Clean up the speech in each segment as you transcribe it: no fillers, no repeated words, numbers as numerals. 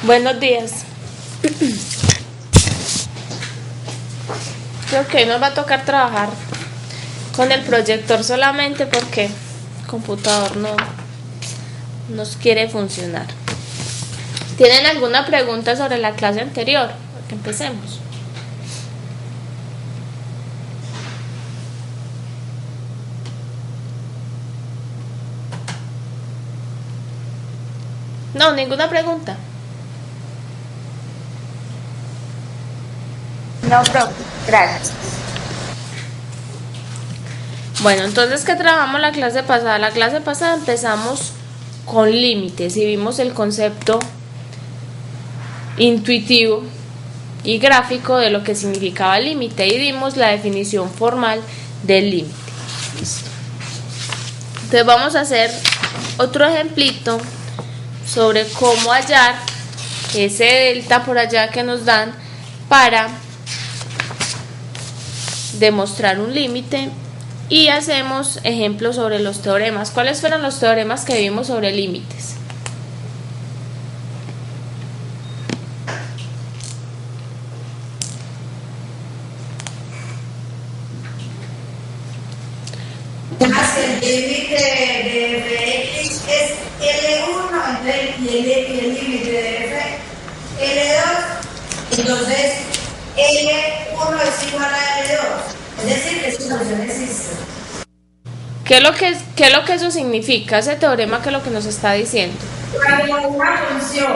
Buenos días. Creo que hoy nos va a tocar trabajar con el proyector solamente porque el computador no nos quiere funcionar. ¿Tienen alguna pregunta sobre la clase anterior? Que empecemos. No, ninguna pregunta. No, profe, gracias. Bueno, entonces, ¿qué trabajamos la clase pasada? La clase pasada empezamos con límites y vimos el concepto intuitivo y gráfico de lo que significaba límite y dimos la definición formal del límite. Entonces vamos a hacer otro ejemplito sobre cómo hallar ese delta por allá que nos dan para demostrar un límite y hacemos ejemplos sobre los teoremas. ¿Cuáles fueron los teoremas que vimos sobre límites? El límite de fx es L1 y el límite de L2, entonces L1 es igual a L2, es decir, que su función existe. ¿Qué es lo que eso significa? Ese teorema, ¿qué es lo que nos está diciendo? Cuando una función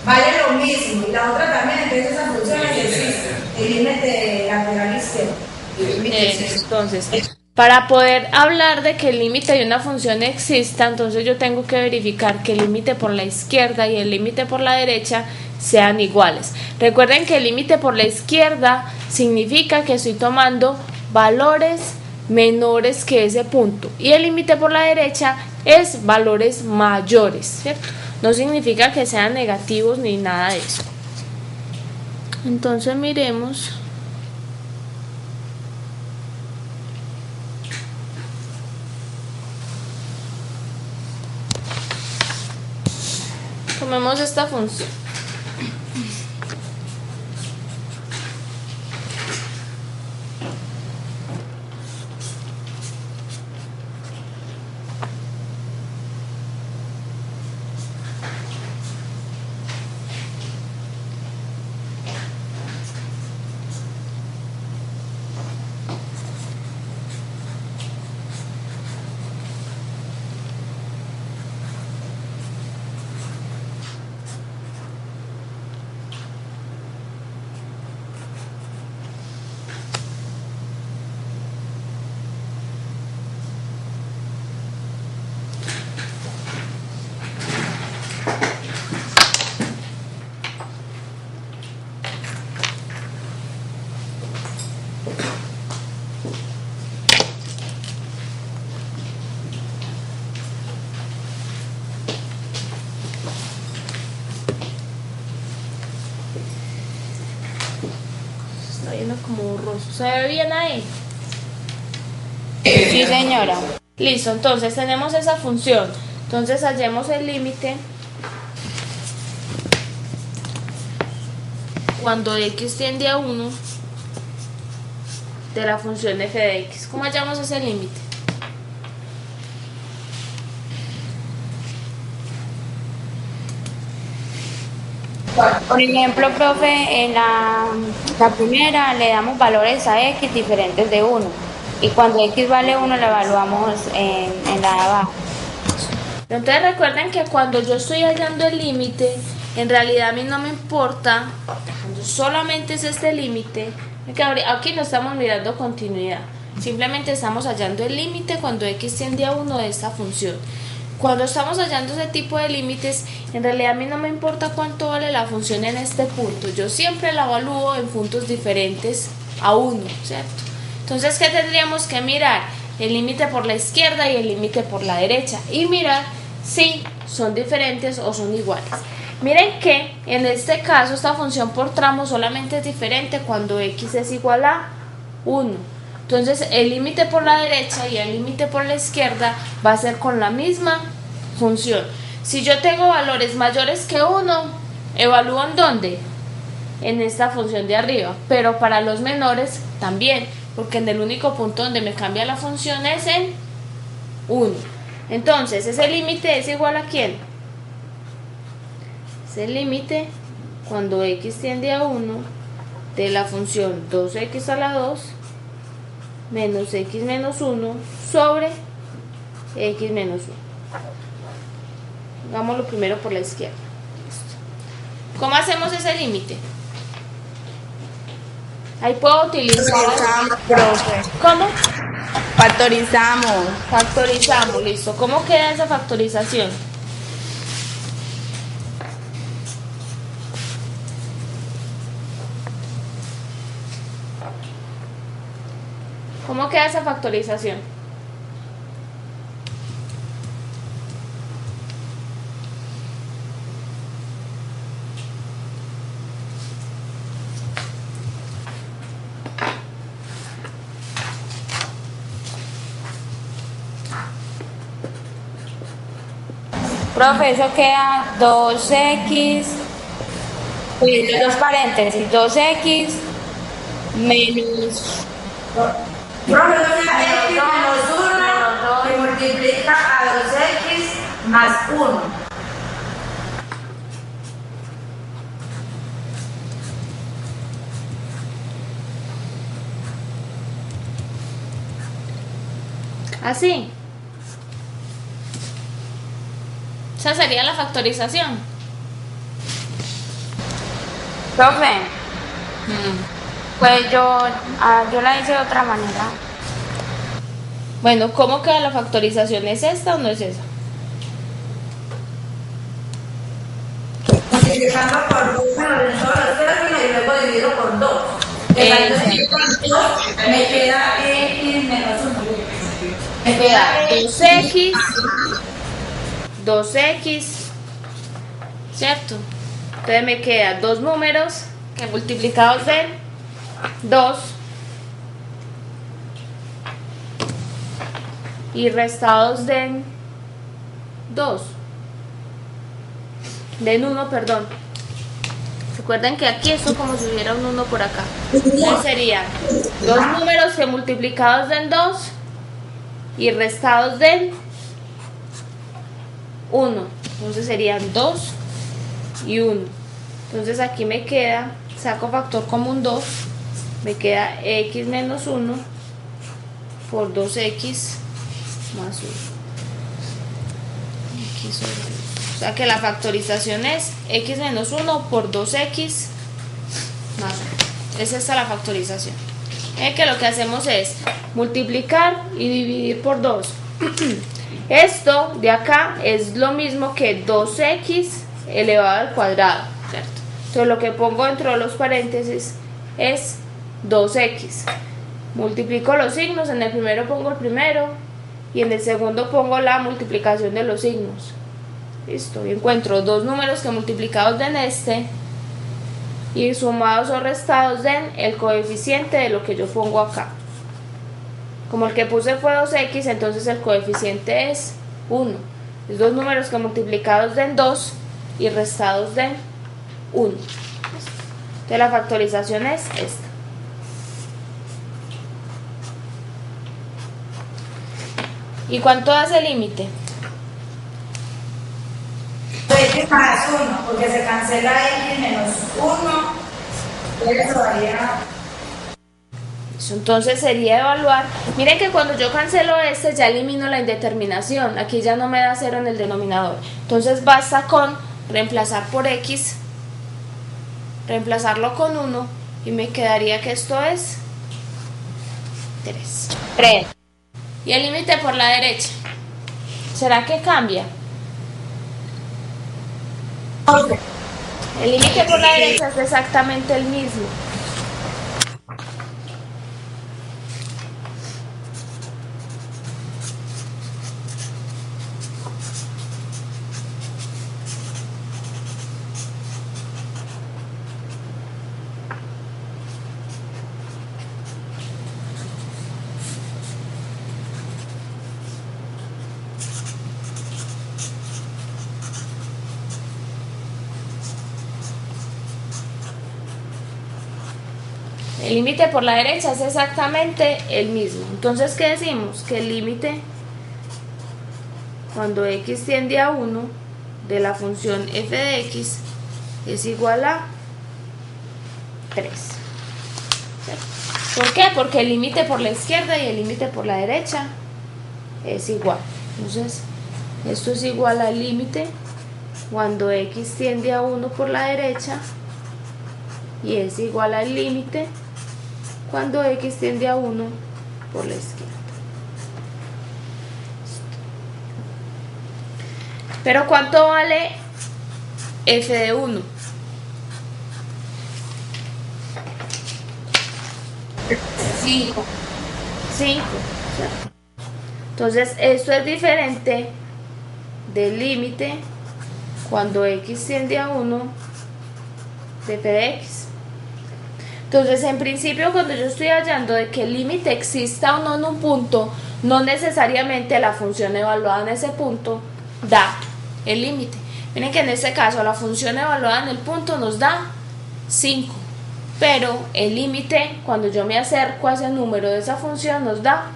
vale lo mismo y la otra también, entonces esa función existe, el límite lateral izquierdo. Entonces, para poder hablar de que el límite de una función exista, entonces yo tengo que verificar que el límite por la izquierda y el límite por la derecha sean iguales. Recuerden que el límite por la izquierda significa que estoy tomando valores menores que ese punto y el límite por la derecha es valores mayores, ¿cierto? No significa que sean negativos ni nada de eso. Entonces miremos. Tomemos esta función. Está viendo como borroso. ¿Se ve bien ahí? Sí, señora. Listo, entonces tenemos esa función. Entonces hallemos el límite cuando x tiende a 1 de la función f de x. ¿Cómo hallamos ese límite? Por ejemplo, profe, en la primera le damos valores a x diferentes de 1 y cuando x vale 1 lo evaluamos en la de abajo. Entonces recuerden que cuando yo estoy hallando el límite, en realidad a mí no me importa, cuando solamente es este límite, aquí no estamos mirando continuidad, simplemente estamos hallando el límite cuando x tiende a 1 de esta función. Cuando estamos hallando ese tipo de límites, en realidad a mí no me importa cuánto vale la función en este punto, yo siempre la evalúo en puntos diferentes a 1, ¿cierto? Entonces, ¿qué tendríamos que mirar? El límite por la izquierda y el límite por la derecha y mirar si son diferentes o son iguales. Miren que en este caso esta función por tramo solamente es diferente cuando x es igual a 1. Entonces el límite por la derecha y el límite por la izquierda va a ser con la misma función. Si yo tengo valores mayores que 1, evalúo en dónde, en esta función de arriba, pero para los menores también, porque en el único punto donde me cambia la función es en 1. Entonces, ese límite es igual a ¿quién? Es el límite cuando x tiende a 1 de la función 2x a la 2 menos x menos 1 sobre x menos 1. Hagámoslo primero por la izquierda. Listo. ¿Cómo hacemos ese límite? Ahí puedo utilizar... Factorizamos, profe. ¿Cómo? Factorizamos. Factorizamos, listo. ¿Cómo queda esa factorización? ¿Cómo queda esa factorización? Profe, eso queda 2x, dos paréntesis, 2x menos... Profe, x menos 1 que multiplica a 2x más 1. Así. Esa sería la factorización. Profe, pues yo la hice de otra manera. Bueno, ¿cómo queda la factorización? ¿Es esta o no es esa? Multiplicando por 2 en todos los términos y luego dividido por 2. Me queda x menos 1. Me queda 2x, ¿cierto? Entonces me quedan dos números que multiplicados den 2 y restados den 2. Den 1, perdón. Recuerden que aquí esto como si hubiera un 1 por acá. Entonces serían dos números que multiplicados den 2 y restados den 1. Entonces serían 2 y 1. Entonces aquí me queda, saco factor común 2, me queda x menos 1 por 2x más 1. X sobre 2. O sea que la factorización es x menos 1 por 2x más 1. Es esta la factorización. Que lo que hacemos es multiplicar y dividir por 2. Esto de acá es lo mismo que 2x elevado al cuadrado, ¿cierto? Entonces lo que pongo dentro de los paréntesis es 2x. Multiplico los signos, en el primero pongo el primero y en el segundo pongo la multiplicación de los signos. Listo, y encuentro dos números que multiplicados den este y sumados o restados den el coeficiente de lo que yo pongo acá. Como el que puse fue 2x, entonces el coeficiente es 1. Es dos números que multiplicados den 2 y restados den 1. Entonces la factorización es esta. ¿Y cuánto hace el límite? X más 1, porque se cancela x menos 1. Eso daría... Entonces sería evaluar. Miren que cuando yo cancelo este ya elimino la indeterminación. Aquí ya no me da 0 en el denominador. Entonces basta con reemplazar por x, reemplazarlo con 1 y me quedaría que esto es 3. Y el límite por la derecha, ¿será que cambia? El límite por la derecha es exactamente el mismo. El límite por la derecha es exactamente el mismo. Entonces, ¿qué decimos? Que el límite cuando x tiende a 1 de la función f de x es igual a 3. ¿Por qué? Porque el límite por la izquierda y el límite por la derecha es igual. Entonces, esto es igual al límite cuando x tiende a 1 por la derecha y es igual al límite cuando x tiende a 1 por la izquierda. Pero ¿cuánto vale f de 1? 5. 5. Entonces esto es diferente del límite cuando x tiende a 1 de f de x. Entonces, en principio, cuando yo estoy hallando de que el límite exista o no en un punto, no necesariamente la función evaluada en ese punto da el límite. Miren que en este caso la función evaluada en el punto nos da 5, pero el límite cuando yo me acerco a ese número de esa función nos da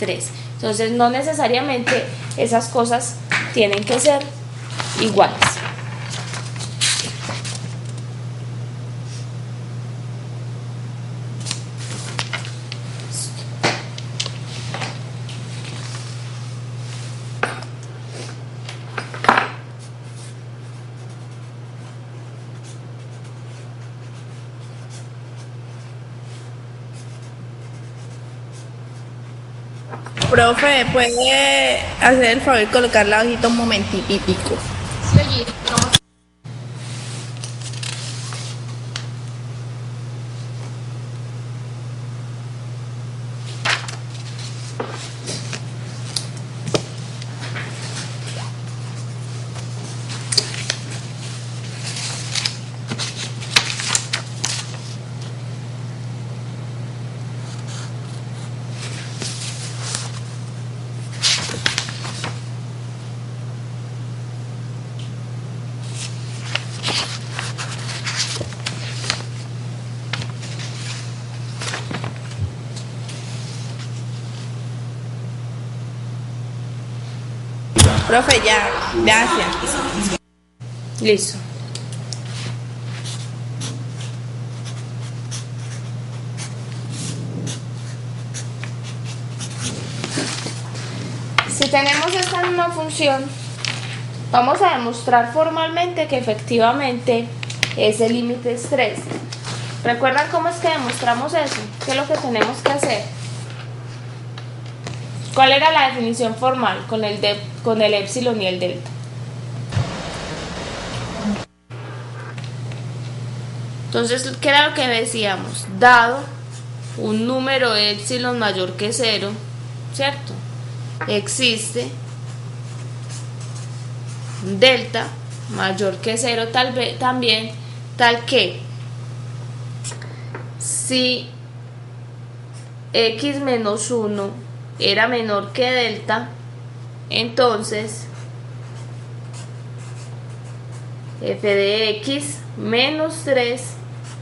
3. Entonces, no necesariamente esas cosas tienen que ser iguales. Profe, ¿puede hacer el favor de colocar la hojita un momentitico? Profe, ya, gracias. Listo. Si tenemos esta misma función, vamos a demostrar formalmente que efectivamente ese límite es 3. ¿Recuerdan cómo es que demostramos eso? ¿Qué es lo que tenemos que hacer? ¿Cuál era la definición formal con el épsilon y el delta? Entonces, ¿qué era lo que decíamos? Dado un número épsilon mayor que 0, ¿cierto? Existe un delta mayor que 0 también, tal que si x menos 1 era menor que delta, entonces f de x menos 3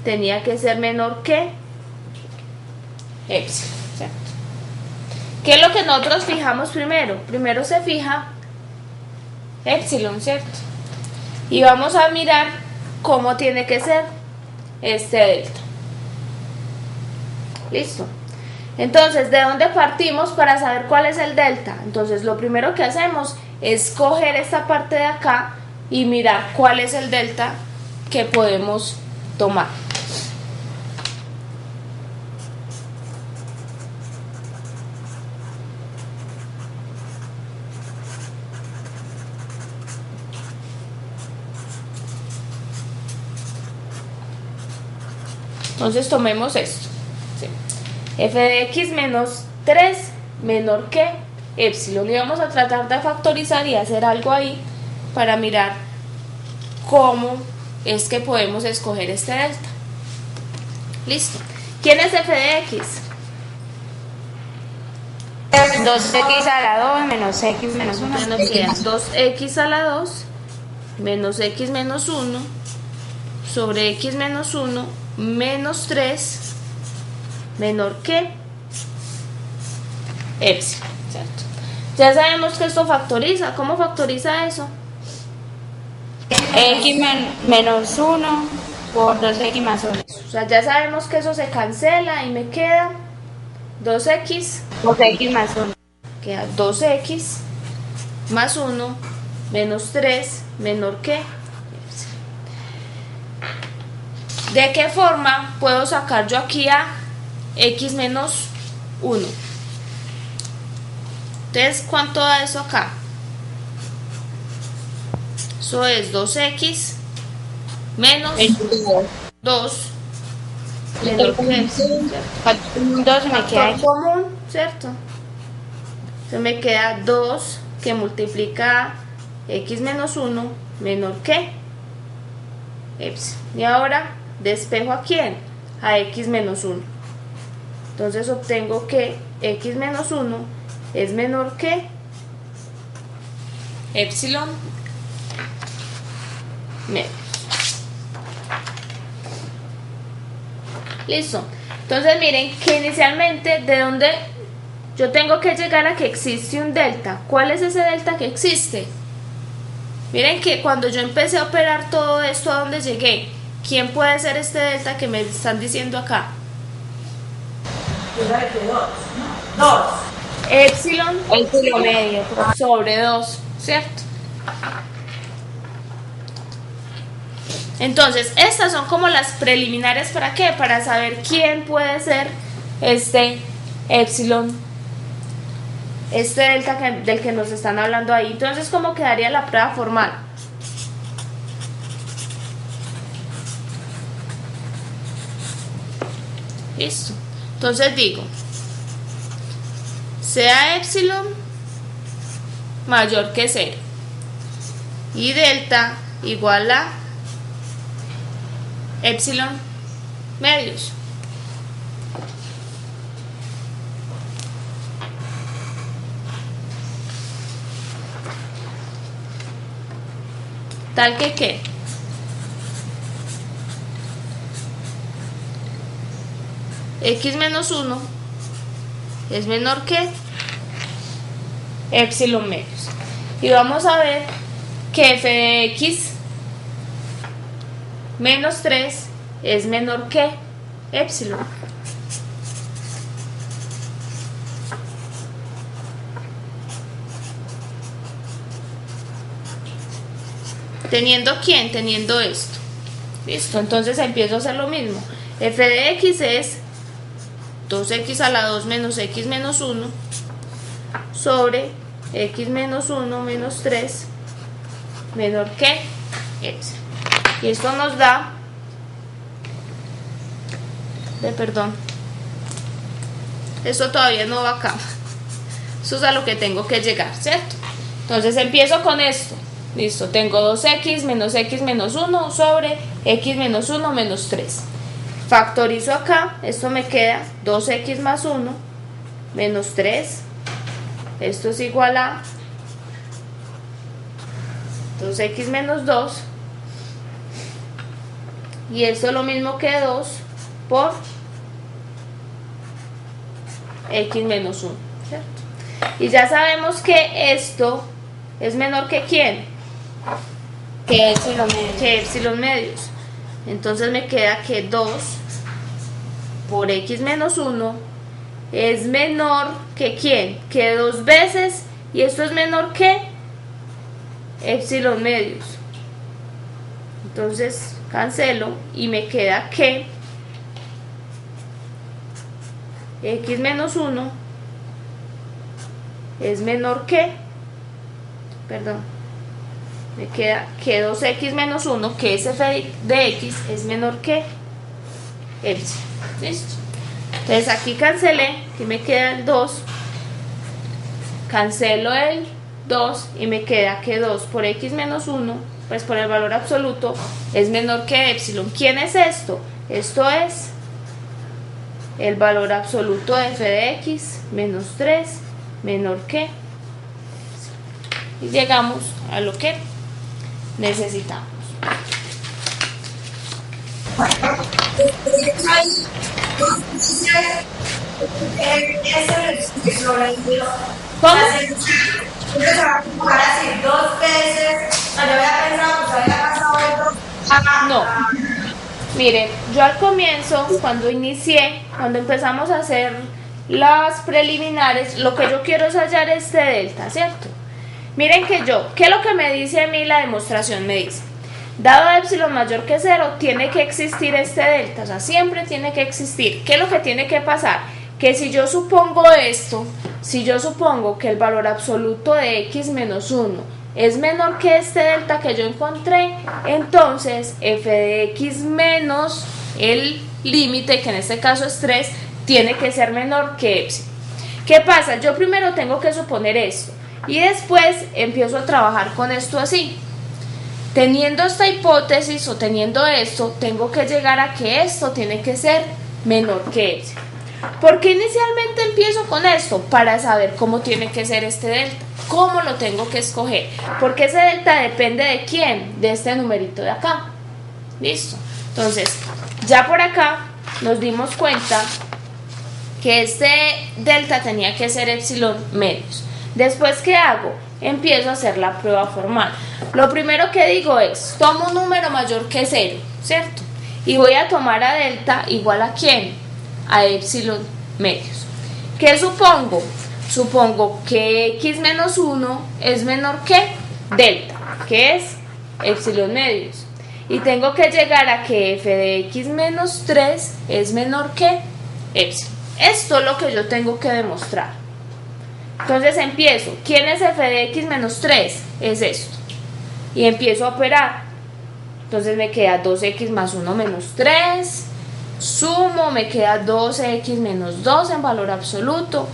tenía que ser menor que epsilon, ¿cierto? ¿Qué es lo que nosotros fijamos primero? Primero se fija epsilon, ¿cierto? Y vamos a mirar cómo tiene que ser este delta. Listo. Entonces, ¿de dónde partimos para saber cuál es el delta? Entonces, lo primero que hacemos es coger esta parte de acá y mirar cuál es el delta que podemos tomar. Entonces, tomemos esto. ¿Sí? F de x menos 3 menor que epsilon, y vamos a tratar de factorizar y hacer algo ahí para mirar cómo es que podemos escoger este delta. Listo. ¿Quién es f de x? 2x a la 2 menos x menos 1. Entonces nos queda 2x a la 2 menos x menos 1 sobre x menos 1 menos 3 menor que epsilon, ¿cierto? Ya sabemos que esto factoriza. ¿Cómo factoriza eso? X menos 1 por 2x más 1. O sea, ya sabemos que eso se cancela y me queda 2x, Por x más 1. queda 2x más 1 menos 3 menor que epsilon. ¿De qué forma puedo sacar yo aquí a x menos 1? Entonces, ¿cuánto da eso acá? Eso es 2x menos 2 menor que epsilon, ¿cierto? Un 2 me queda Factor aquí. común, ¿cierto? Entonces me queda 2 que multiplica x menos 1 menor que epsilon. Y ahora despejo a quién? A x menos 1. Entonces obtengo que x menos 1 es menor que epsilon medio. Listo. Entonces miren que inicialmente de dónde yo tengo que llegar a que existe un delta. ¿Cuál es ese delta que existe? Miren que cuando yo empecé a operar todo esto, ¿a dónde llegué? ¿Quién puede ser este delta que me están diciendo acá? Yo sabía que 2, ¿no? 2. Epsilon Epsilon medio. sobre 2, ¿cierto? Entonces, estas son como las preliminares. ¿Para qué? Para saber quién puede ser este epsilon, este delta del que nos están hablando ahí. Entonces, ¿cómo quedaría la prueba formal? Listo. Entonces digo, sea epsilon mayor que 0 y delta igual a epsilon medios. Tal que qué. X menos 1 es menor que epsilon medios. Y vamos a ver que f de x menos 3 es menor que epsilon. ¿Teniendo quién? Teniendo esto. Listo, entonces empiezo a hacer lo mismo. F de x es 2x a la 2 menos x menos 1 sobre x menos 1 menos 3 menor que epsilon. Y esto nos da, perdón, esto todavía no va acá. Eso es a lo que tengo que llegar, ¿cierto? Entonces empiezo con esto. Listo, tengo 2x menos 1 sobre x menos 1 menos 3. Factorizo acá, esto me queda 2x más 1 menos 3. Esto es igual a 2x menos 2. Y esto es lo mismo que 2 por x menos 1, ¿cierto? Y ya sabemos que esto es menor que ¿quién? Que epsilon medio. Que epsilon medios. Entonces me queda que 2 por x menos 1 es menor que ¿quién? Que 2 veces, y esto es menor que epsilon medios. Entonces cancelo y me queda que x menos 1 es menor que, perdón, me queda que 2x menos 1, que es f de x, es menor que epsilon. ¿Listo? Entonces aquí cancelé, aquí me queda el 2, cancelo el 2 y me queda que 2 por x menos 1, pues por el valor absoluto, es menor que epsilon. ¿Quién es esto? Esto es el valor absoluto de f de x menos 3 menor que epsilon. Y llegamos a lo que necesitamos. ¿Cómo? Entonces se va a conjugar así 2 veces. No, yo había pensado que se había pasado esto. No. Miren, yo al comienzo, cuando inicié, cuando empezamos a hacer las preliminares, lo que yo quiero es hallar este delta, ¿cierto? Miren que ¿qué es lo que me dice a mí la demostración? Me dice, dado epsilon mayor que 0, tiene que existir este delta, o sea, siempre tiene que existir. ¿Qué es lo que tiene que pasar? Que si yo supongo esto, si yo supongo que el valor absoluto de x menos 1 es menor que este delta que yo encontré, entonces f de x menos el límite, que en este caso es 3, tiene que ser menor que epsilon. ¿Qué pasa? Yo primero tengo que suponer esto y después empiezo a trabajar con esto así. Teniendo esta hipótesis o teniendo esto, tengo que llegar a que esto tiene que ser menor que epsilon. ¿Por qué inicialmente empiezo con esto? Para saber cómo tiene que ser este delta, cómo lo tengo que escoger, porque ese delta depende de quién, de este numerito de acá. Listo. Entonces, ya por acá nos dimos cuenta que este delta tenía que ser epsilon medios. Después, ¿qué hago? Empiezo a hacer la prueba formal. Lo primero que digo es, tomo un número mayor que 0, ¿cierto? Y voy a tomar a delta igual a ¿quién? A epsilon medios. ¿Qué supongo? Supongo que x menos 1 es menor que delta, que es epsilon medios. Y tengo que llegar a que f de x menos 3 es menor que epsilon. Esto es lo que yo tengo que demostrar. Entonces empiezo. ¿Quién es f de x menos 3? Es esto. Y empiezo a operar. Entonces me queda 2x más 1 menos 3. Sumo, me queda 12x menos 2 en valor absoluto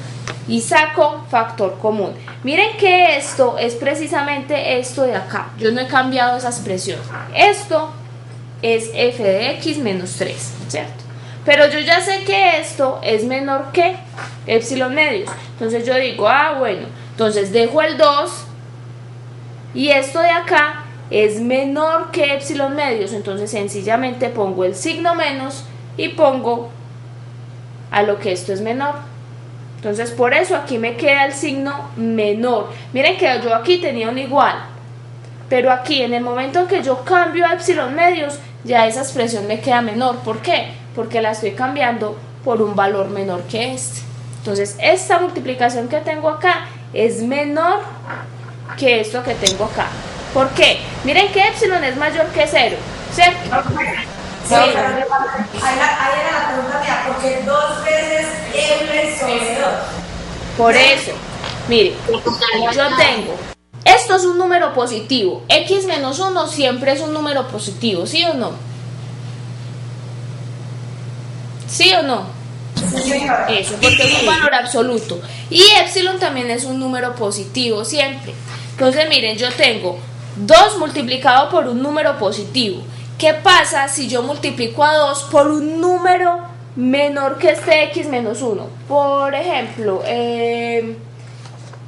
y saco factor común. Miren que esto es precisamente esto de acá. Yo no he cambiado esa expresión. Esto es f de x menos 3, ¿cierto? Pero yo ya sé que esto es menor que epsilon medios. Entonces yo digo, bueno, entonces dejo el 2 y esto de acá es menor que epsilon medios. Entonces sencillamente pongo el signo menos y pongo a lo que esto es menor. Entonces por eso aquí me queda el signo menor. Miren que yo aquí tenía un igual, pero aquí en el momento en que yo cambio a epsilon medios, ya esa expresión me queda menor. ¿Por qué? Porque la estoy cambiando por un valor menor que este. Entonces esta multiplicación que tengo acá es menor que esto que tengo acá. ¿Por qué? Miren que epsilon es mayor que 0, ¿cierto? Sí, ahí era la pregunta mía, porque 2 veces m sobre 2. Por eso, mire, yo tengo, esto es un número positivo, x menos 1 siempre es un número positivo, ¿sí o no? ¿Sí o no? Eso, porque es un valor absoluto. Y epsilon también es un número positivo siempre. Entonces miren, yo tengo 2 multiplicado por un número positivo. ¿Qué pasa si yo multiplico a 2 por un número menor que este x menos 1? Por ejemplo,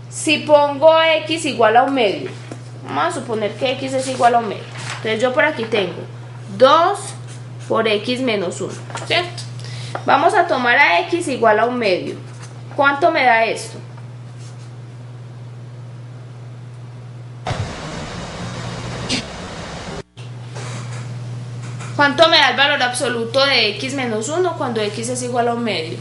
si pongo x igual a un medio, vamos a suponer que x es igual a un medio. Entonces yo por aquí tengo 2 por x menos 1, ¿cierto? Vamos a tomar a x igual a un medio. ¿Cuánto me da esto? ¿Cuánto me da el valor absoluto de x menos 1 cuando x es igual a un medio?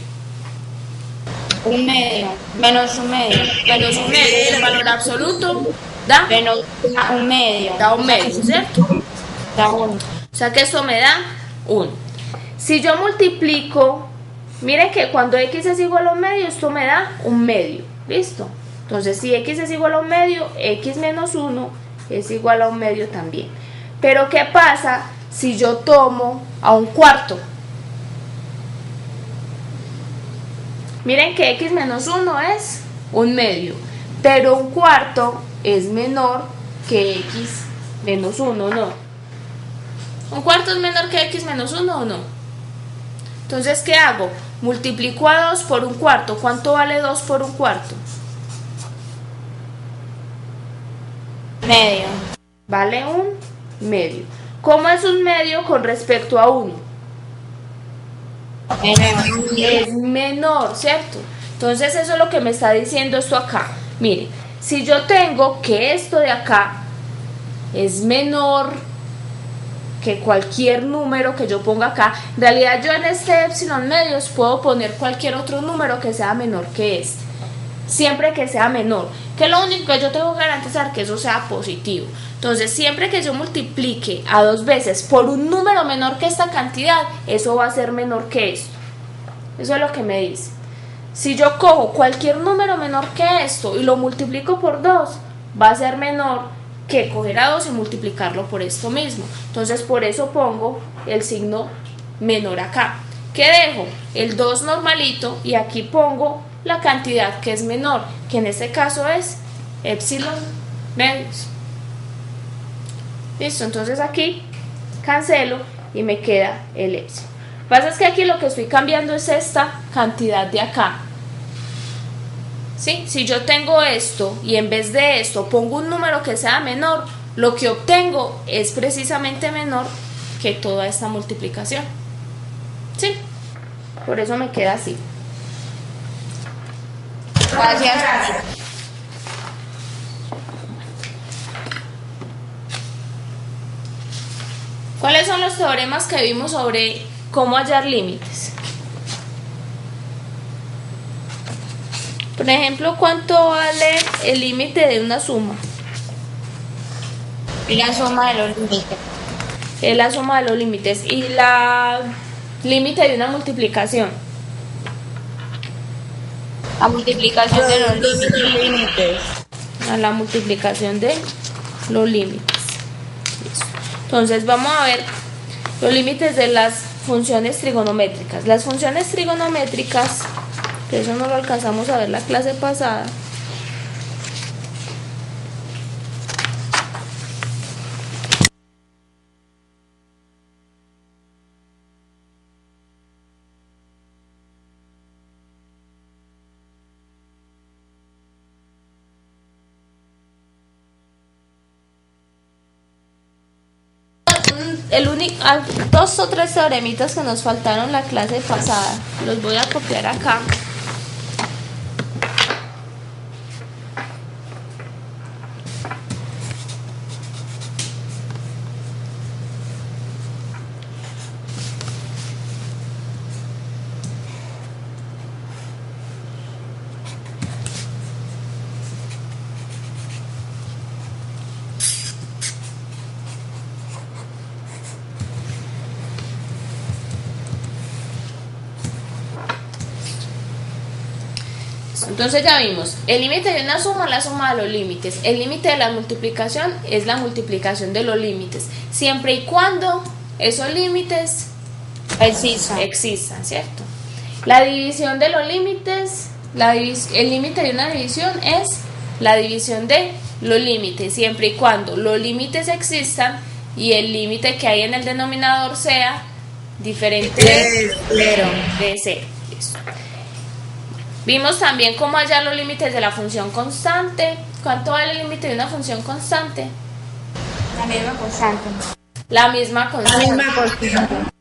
Un medio, menos un medio. Menos un medio. ¿El valor absoluto da? Menos un medio. Da un medio, ¿cierto? Da 1. O sea que esto me da 1. Si yo multiplico, miren que cuando x es igual a un medio, esto me da un medio. ¿Listo? Entonces si x es igual a un medio, x menos 1 es igual a un medio también. Pero ¿qué pasa si yo tomo a un cuarto? Miren que x menos 1 es un medio, pero un cuarto es menor que x menos 1, ¿no? ¿Un cuarto es menor que x menos 1 o no? Entonces, ¿qué hago? Multiplico a 2 por un cuarto. ¿Cuánto vale 2 por un cuarto? Medio. Vale un medio. ¿Cómo es un medio con respecto a 1? es menor, ¿cierto? Entonces eso es lo que me está diciendo esto acá. Miren, si yo tengo que esto de acá es menor que cualquier número que yo ponga acá, en realidad yo en este epsilon medios puedo poner cualquier otro número que sea menor que este, siempre que sea menor, que lo único que yo tengo que garantizar que eso sea positivo. Entonces siempre que yo multiplique a 2 veces por un número menor que esta cantidad, eso va a ser menor que esto. Eso es lo que me dice. Si yo cojo cualquier número menor que esto y lo multiplico por 2, va a ser menor que coger a 2 y multiplicarlo por esto mismo. Entonces por eso pongo el signo menor acá. ¿Qué dejo? El 2 normalito y aquí pongo la cantidad que es menor, que en este caso es epsilon medios. Listo, entonces aquí cancelo y me queda el epsilon. Lo que pasa es que aquí lo que estoy cambiando es esta cantidad de acá. ¿Sí? Si yo tengo esto y en vez de esto pongo un número que sea menor, lo que obtengo es precisamente menor que toda esta multiplicación. ¿Sí? Por eso me queda así. Gracias. ¿Cuáles son los teoremas que vimos sobre cómo hallar límites? Por ejemplo, ¿cuánto vale el límite de una suma? La suma de los límites. Es la suma de los límites. ¿Y la límite de una multiplicación? La multiplicación de los límites. A la multiplicación de los límites. Listo. Entonces vamos a ver los límites de las funciones trigonométricas. Las funciones trigonométricas, que eso no lo alcanzamos a ver la clase pasada. Dos o tres teoremitas que nos faltaron la clase pasada, los voy a copiar acá. Entonces ya vimos, el límite de una suma es la suma de los límites, el límite de la multiplicación es la multiplicación de los límites, siempre y cuando esos límites existan, ¿cierto? La división de los límites, el límite de una división es la división de los límites, siempre y cuando los límites existan y el límite que hay en el denominador sea diferente de 0. Listo. Vimos también cómo hallar los límites de la función constante. ¿Cuánto vale el límite de una función constante? La misma constante. La misma constante.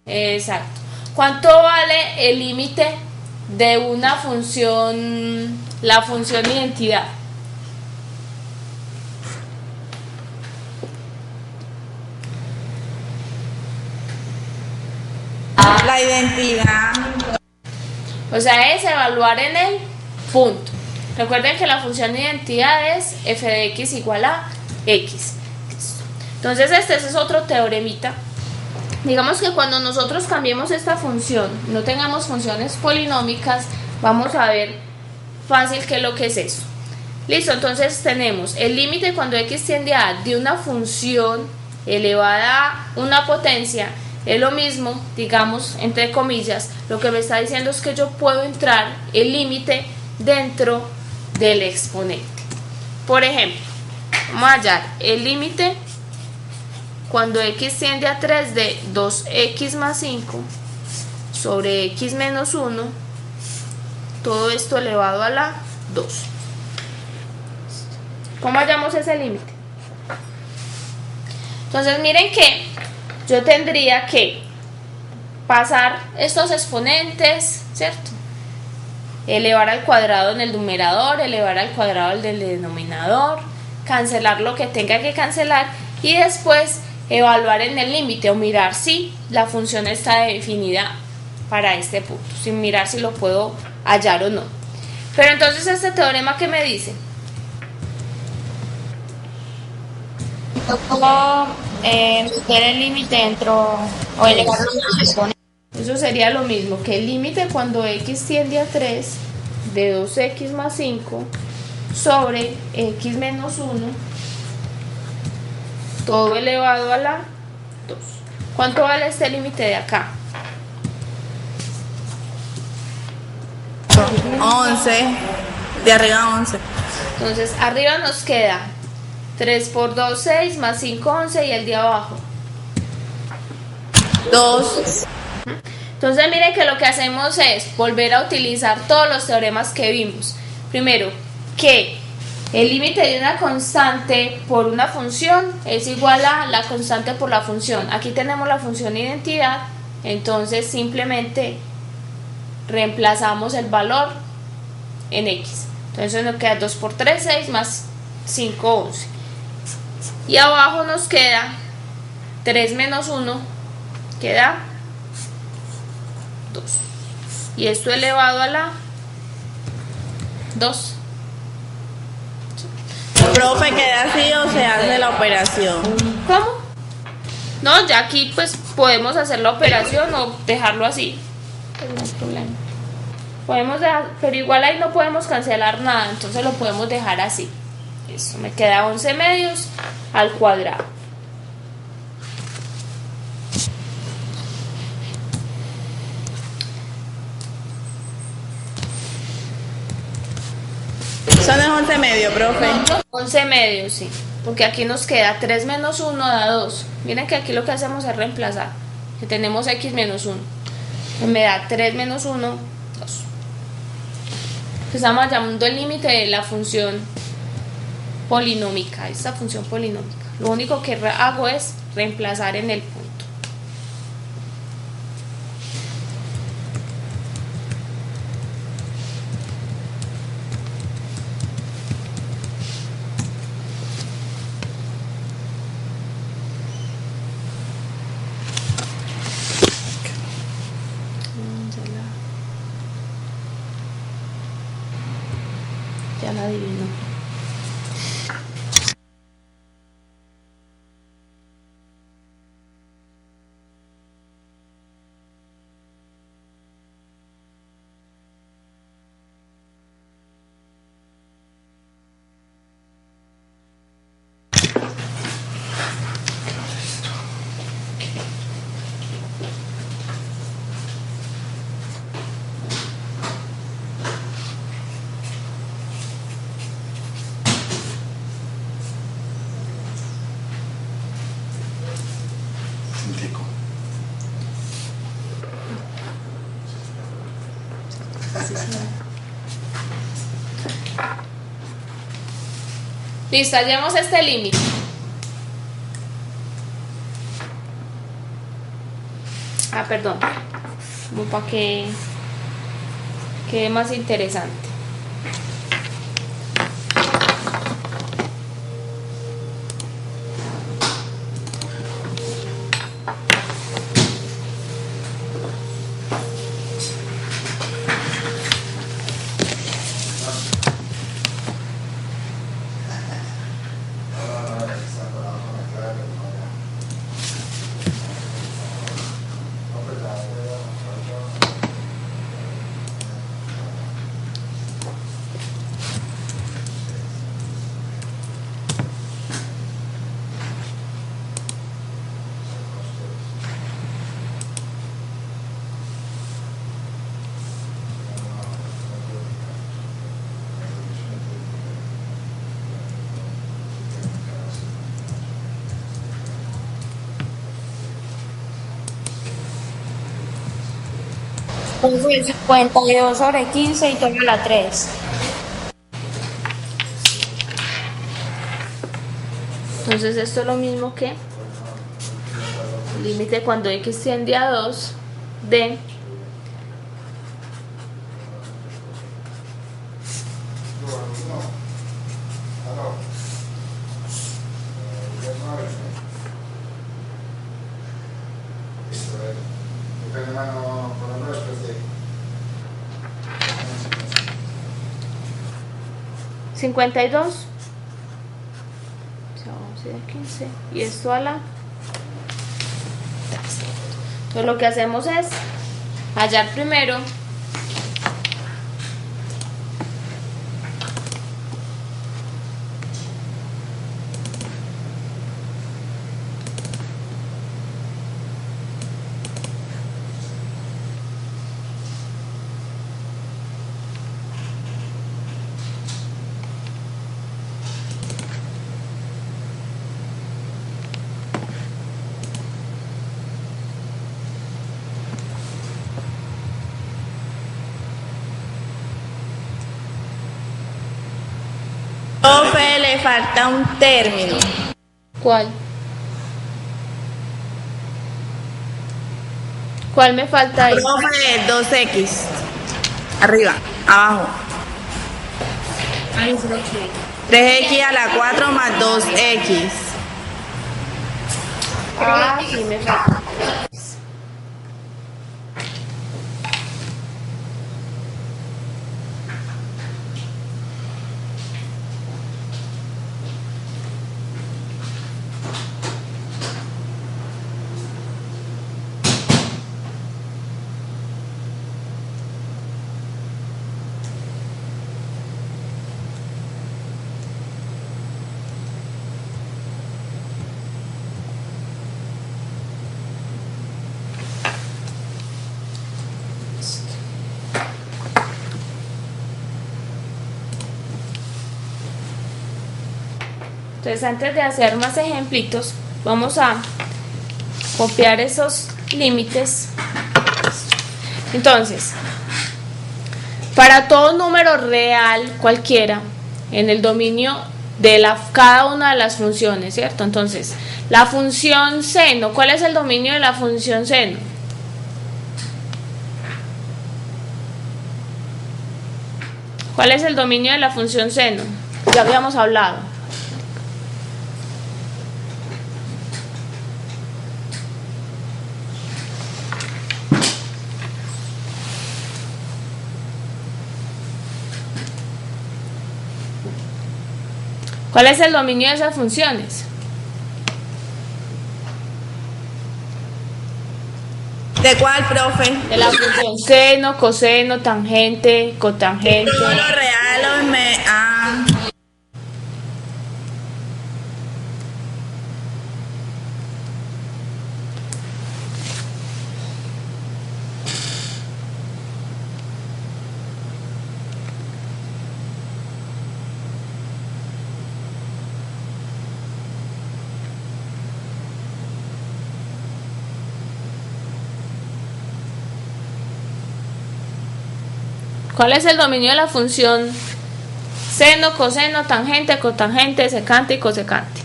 Exacto. ¿Cuánto vale el límite de una función, la función identidad? La identidad. O sea, es evaluar en el punto. Recuerden que la función de identidad es f de x igual a x. Entonces este es otro teoremita. Digamos que cuando nosotros cambiemos esta función, no tengamos funciones polinómicas, vamos a ver fácil qué es lo que es eso. Listo, entonces tenemos el límite cuando x tiende a de una función elevada a una potencia. Es lo mismo, digamos, entre comillas, lo que me está diciendo es que yo puedo entrar el límite dentro del exponente. Por ejemplo, vamos a hallar el límite cuando x tiende a 3 de 2x más 5 sobre x menos 1, todo esto elevado a la 2. ¿Cómo hallamos ese límite? Entonces miren que yo tendría que pasar estos exponentes, ¿cierto? Elevar al cuadrado en el numerador, elevar al cuadrado del denominador, cancelar lo que tenga que cancelar y después evaluar en el límite o mirar si la función está definida para este punto, sin mirar si lo puedo hallar o no. Pero entonces este teorema, ¿qué me dice? ¿Cómo meter el límite dentro o elevarlo a los exponentes? Eso sería lo mismo que el límite cuando x tiende a 3 de 2x más 5 sobre x menos 1 todo elevado a la 2. ¿Cuánto vale este límite de acá? 11. De arriba 11. Entonces arriba nos queda 3 por 2, 6, más 5, 11 y el de abajo 2. Entonces mire que lo que hacemos es volver a utilizar todos los teoremas que vimos. Primero, que el límite de una constante por una función es igual a la constante por la función. Aquí tenemos la función identidad, entonces simplemente reemplazamos el valor en x. Entonces nos queda 2 por 3, 6 más 5, 11. Y abajo nos queda 3 menos 1, queda 2. Y esto elevado a la 2. Profe, ¿queda así o se hace la operación? ¿Cómo? No, ya aquí pues podemos hacer la operación o dejarlo así. Pues no hay problema. Podemos dejar, pero igual ahí no podemos cancelar nada, entonces lo podemos dejar así. Eso me queda 11 medios al cuadrado. Son de 11 medio, profe. 11 medios, sí. Porque aquí nos queda 3 menos 1 da 2. Miren que aquí lo que hacemos es reemplazar. Que tenemos x menos 1. Me da 3 menos 1, 2. Estamos llamando el límite de la función polinómica. Esta función polinómica. Lo único que hago es reemplazar en el punto. Ya la adivino. Listo, hallemos este límite. Perdón. Como para que quede más interesante. Entonces 52 sobre 15 y toma la 3. Entonces esto es lo mismo que límite cuando x tiende a 2 de $52. O sea, 11 de 15. Y esto a la 3. Entonces lo que hacemos es hallar primero Profe, le falta un término. ¿cuál? ¿Cuál me falta ahí? Profe, 2x. Arriba, abajo. 3x a la 4 más 2x. Ah, sí, me falta. Entonces, antes de hacer más ejemplitos, vamos a copiar esos límites. Entonces, para todo número real cualquiera, en el dominio de cada una de las funciones, ¿cierto? Entonces, la función seno, ¿cuál es el dominio de la función seno? ¿Cuál es el dominio de la función seno? Ya habíamos hablado. ¿Cuál es el dominio de esas funciones? ¿De cuál, profe? De la función seno, coseno, tangente, cotangente. Todos los reales me... ¿Cuál es el dominio de la función seno, coseno, tangente, cotangente, secante y cosecante?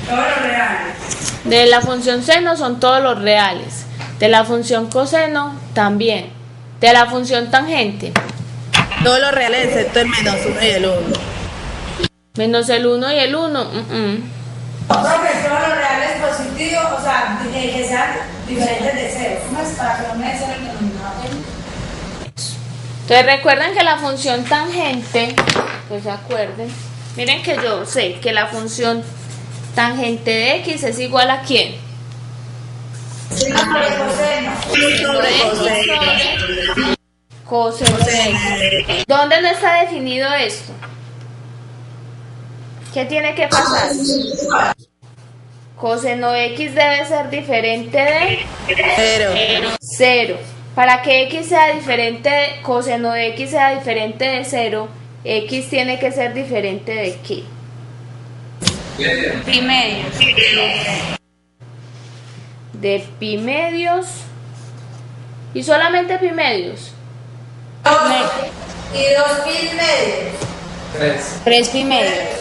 Todos los reales. De la función seno son todos los reales. De la función coseno también. De la función tangente. Todos los reales excepto el menos 1 y el 1. Menos el 1 y el 1. Profe, todos los reales positivos, o sea, que sean diferentes de cero. ¿Cómo es para que no me sea el denominador? Entonces recuerden que la función tangente, pues se acuerden, miren que yo sé que la función tangente de x es igual a ¿quién? Sí, coseno. Coseno de x. ¿Dónde no está definido esto? ¿Qué tiene que pasar? Coseno de x debe ser diferente de 0. Para que x sea diferente, coseno de x sea diferente de 0, x tiene que ser diferente de ¿qué? Pi medios. De pi medios. ¿Y solamente pi medios? Y 2 pi medios. 3 pi medios.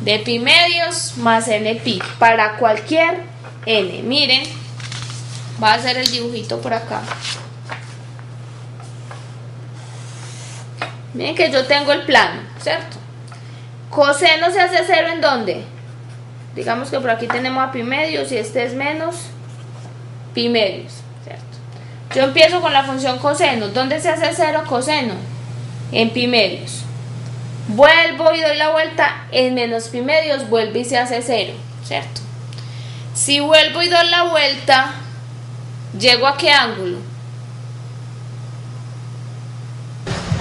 de pi medios más n pi para cualquier n. Miren, va a hacer el dibujito por acá. Miren que yo tengo el plano, ¿cierto? Coseno se hace cero ¿en dónde? Digamos que por aquí tenemos a pi medios y este es menos pi medios, ¿cierto? Yo empiezo con la función coseno. ¿Dónde se hace cero coseno? En pi medios. Vuelvo y doy la vuelta en menos pi medios, vuelve y se hace cero, ¿cierto? Si vuelvo y doy la vuelta, ¿llego a qué ángulo?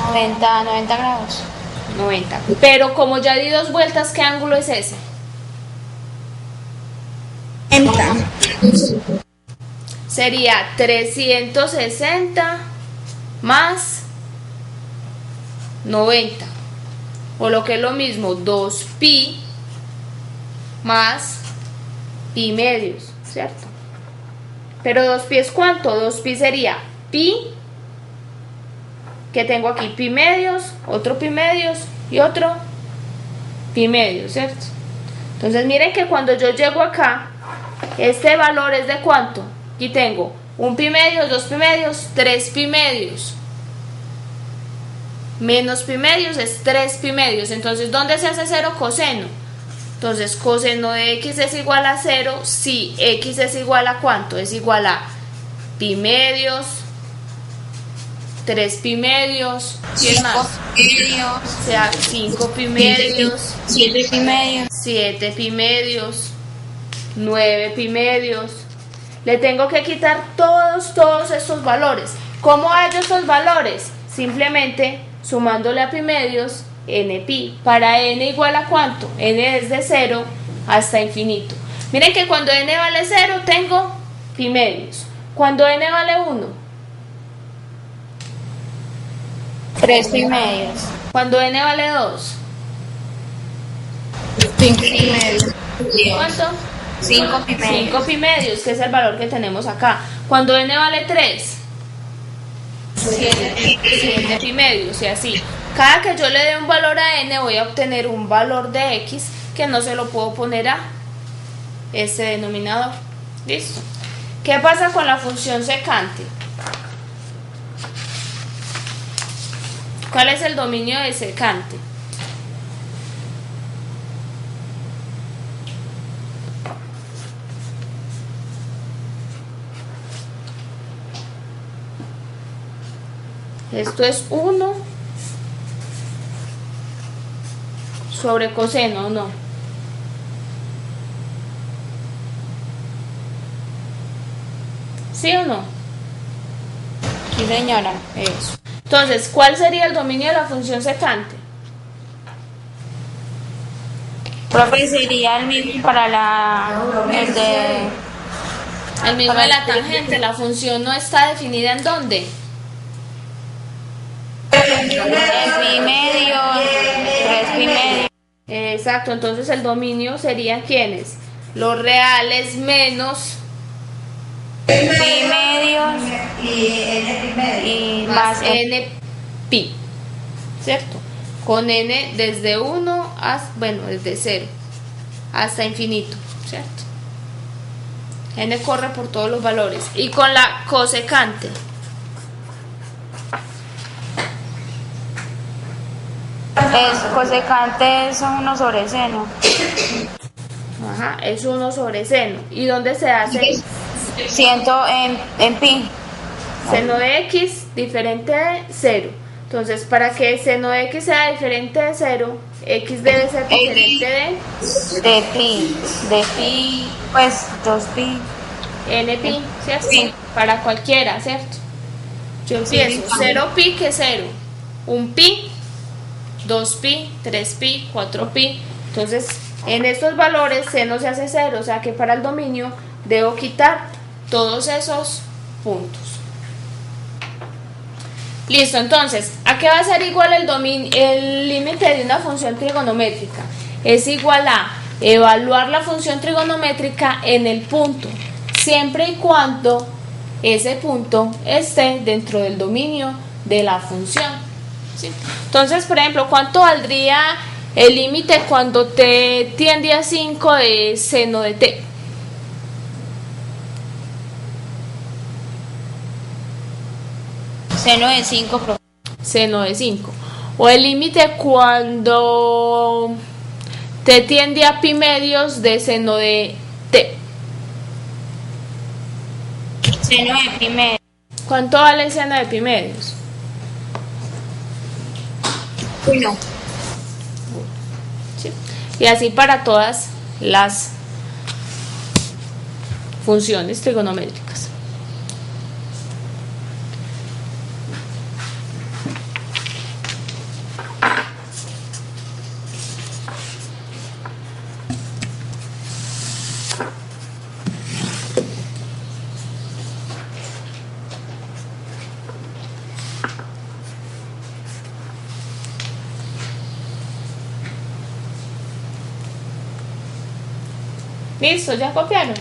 90 grados. 90. Pero como ya di dos vueltas, ¿qué ángulo es ese? Sería 360 más 90. O lo que es lo mismo, 2pi más pi medios, ¿cierto? Pero 2pi es ¿cuánto? 2pi sería pi, que tengo aquí pi medios, otro pi medios y otro pi medios, ¿cierto? Entonces miren que cuando yo llego acá, este valor es de ¿cuánto? Aquí tengo un pi medios, dos pi medios, tres pi medios. Menos pi medios es 3 pi medios. Entonces, ¿dónde se hace cero? Coseno. Entonces, coseno de x es igual a 0 si x es igual a ¿cuánto? Es igual a pi medios, 3 pi medios, ¿qué más? O sea, 5 pi medios, 7 pi medios. 7 pi medios, 9 pi medios. Le tengo que quitar todos estos valores. ¿Cómo hallo estos valores? Simplemente sumándole a pi medios n pi. Para n igual a ¿cuánto? N es de 0 hasta infinito. Miren que cuando n vale 0 tengo pi medios. Cuando n vale 1, 3 pi medios. cuando n vale 2, 5 pi medios. ¿cuánto? 5 pi medios. 5 pi medios, que es el valor que tenemos acá. Cuando n vale 3, 7 pi medios, y así. Cada que yo le dé un valor a n, voy a obtener un valor de x que no se lo puedo poner a este denominador. ¿Listo? ¿Qué pasa con la función secante? ¿Cuál es el dominio de secante? Esto es 1 sobre coseno, ¿no? ¿Sí o no? Sí, señora. Eso. Entonces, ¿cuál sería el dominio de la función secante? Profe, sería el mismo para el de... El mismo de la tangente. La función no está definida ¿en dónde? El pi medio, 3 pi medio. Exacto, entonces el dominio serían ¿quiénes? Los reales menos Pi medios y más n pi, ¿cierto? Con n desde 1 hasta, bueno, desde 0 hasta infinito, ¿cierto? N corre por todos los valores. Y con la cosecante, cosecante es 1 sobre seno. ajá, es 1 sobre seno. ¿Y dónde se hace? Siento en pi. Seno de x diferente de 0. Entonces, para que seno de x sea diferente de 0, x debe ser diferente De pi, pues 2 pi. de n pi, ¿cierto? Sí. Para cualquiera, ¿cierto? Yo empiezo 0 pi que 0, 1 pi, 2 pi, 3 pi, 4 pi. Entonces, en estos valores seno se hace 0, o sea que para el dominio debo quitar todos esos puntos. Listo, entonces, ¿a qué va a ser igual el límite de una función trigonométrica? Es igual a evaluar la función trigonométrica en el punto, siempre y cuando ese punto esté dentro del dominio de la función. ¿Sí? Entonces, por ejemplo, ¿cuánto valdría El límite cuando t tiende a 5 de seno de t. Seno de 5, profe. Seno de 5. O el límite cuando t tiende a pi medios de seno de t. Seno de pi medios. ¿Cuánto vale el seno de pi medios? 1. ¿Sí? Y así para todas las funciones trigonométricas. Listo, ya copiaron.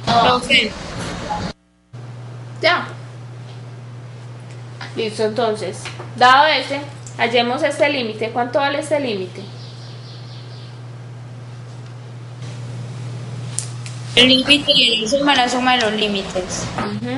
Profe, Ya. Listo, entonces, dado este, hallemos este límite. ¿Cuánto vale este límite? el límite y la suma de los límites. Ujú.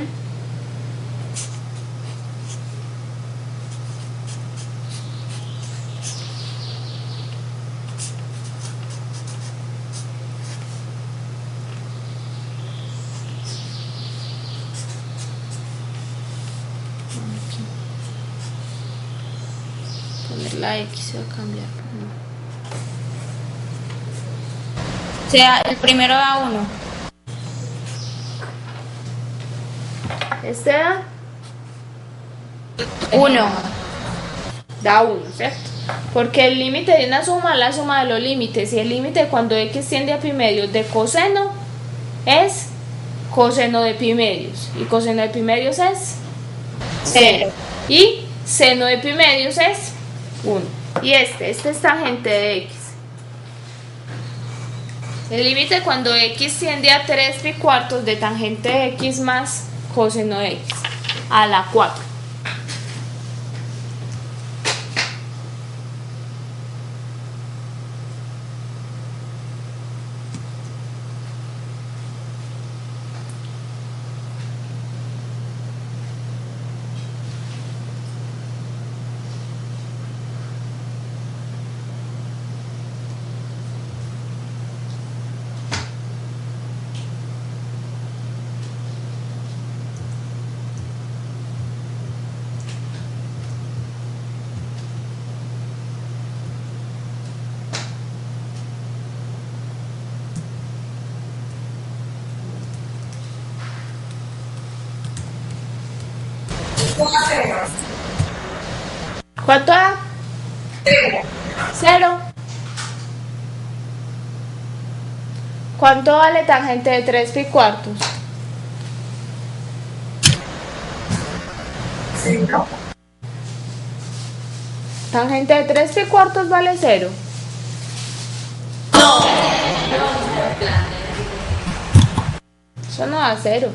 Poner la X se va a cambiar. O sea, el primero da 1. Este da 1. 1, ¿cierto? Porque el límite de una suma es la suma de los límites. Y el límite cuando x tiende a pi medios de coseno es coseno de pi medios. Y coseno de pi medios es 0. Y seno de pi medios es 1. Y este es tangente de x. El límite cuando x tiende a 3 pi cuartos de tangente de x más coseno de x a la 4. ¿Cuánto da? 0. ¿Cuánto vale tangente de 3 pi cuartos? 5. Tangente de 3 pi cuartos vale 0. Eso no da 0.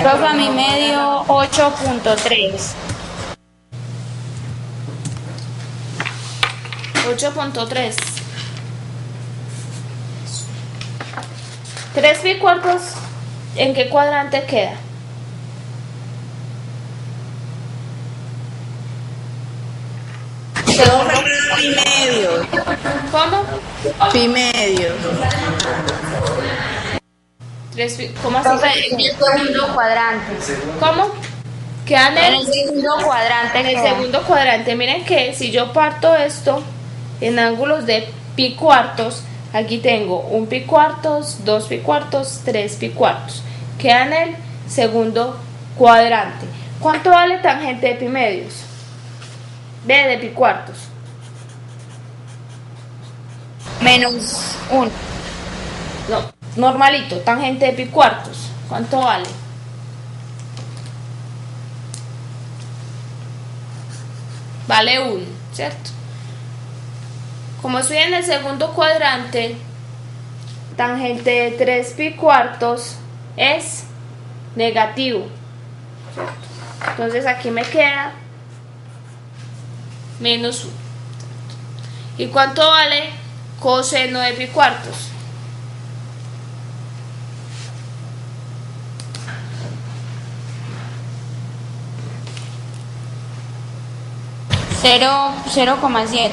Profe, a mí me dio 8.3. 8.3. 3 pi cuartos, ¿en qué cuadrante queda? Pi medio. ¿Cómo? Pi medio. ¿Cómo así? Profe, en el segundo cuadrante. ¿Cómo? Quedan En el segundo cuadrante en el queda. segundo cuadrante. Miren que si yo parto esto en ángulos de pi cuartos, aquí tengo un pi cuartos, 2 pi cuartos, 3 pi cuartos. Queda en el segundo cuadrante. ¿Cuánto vale tangente de pi medios? B de pi cuartos. Menos 1. No, normalito, tangente de pi cuartos. ¿Cuánto vale? Vale 1, ¿cierto? Como estoy en el segundo cuadrante, tangente de 3 pi cuartos es negativo. Entonces aquí me queda menos 1. ¿Y cuánto vale coseno de pi cuartos? Cero 0,7.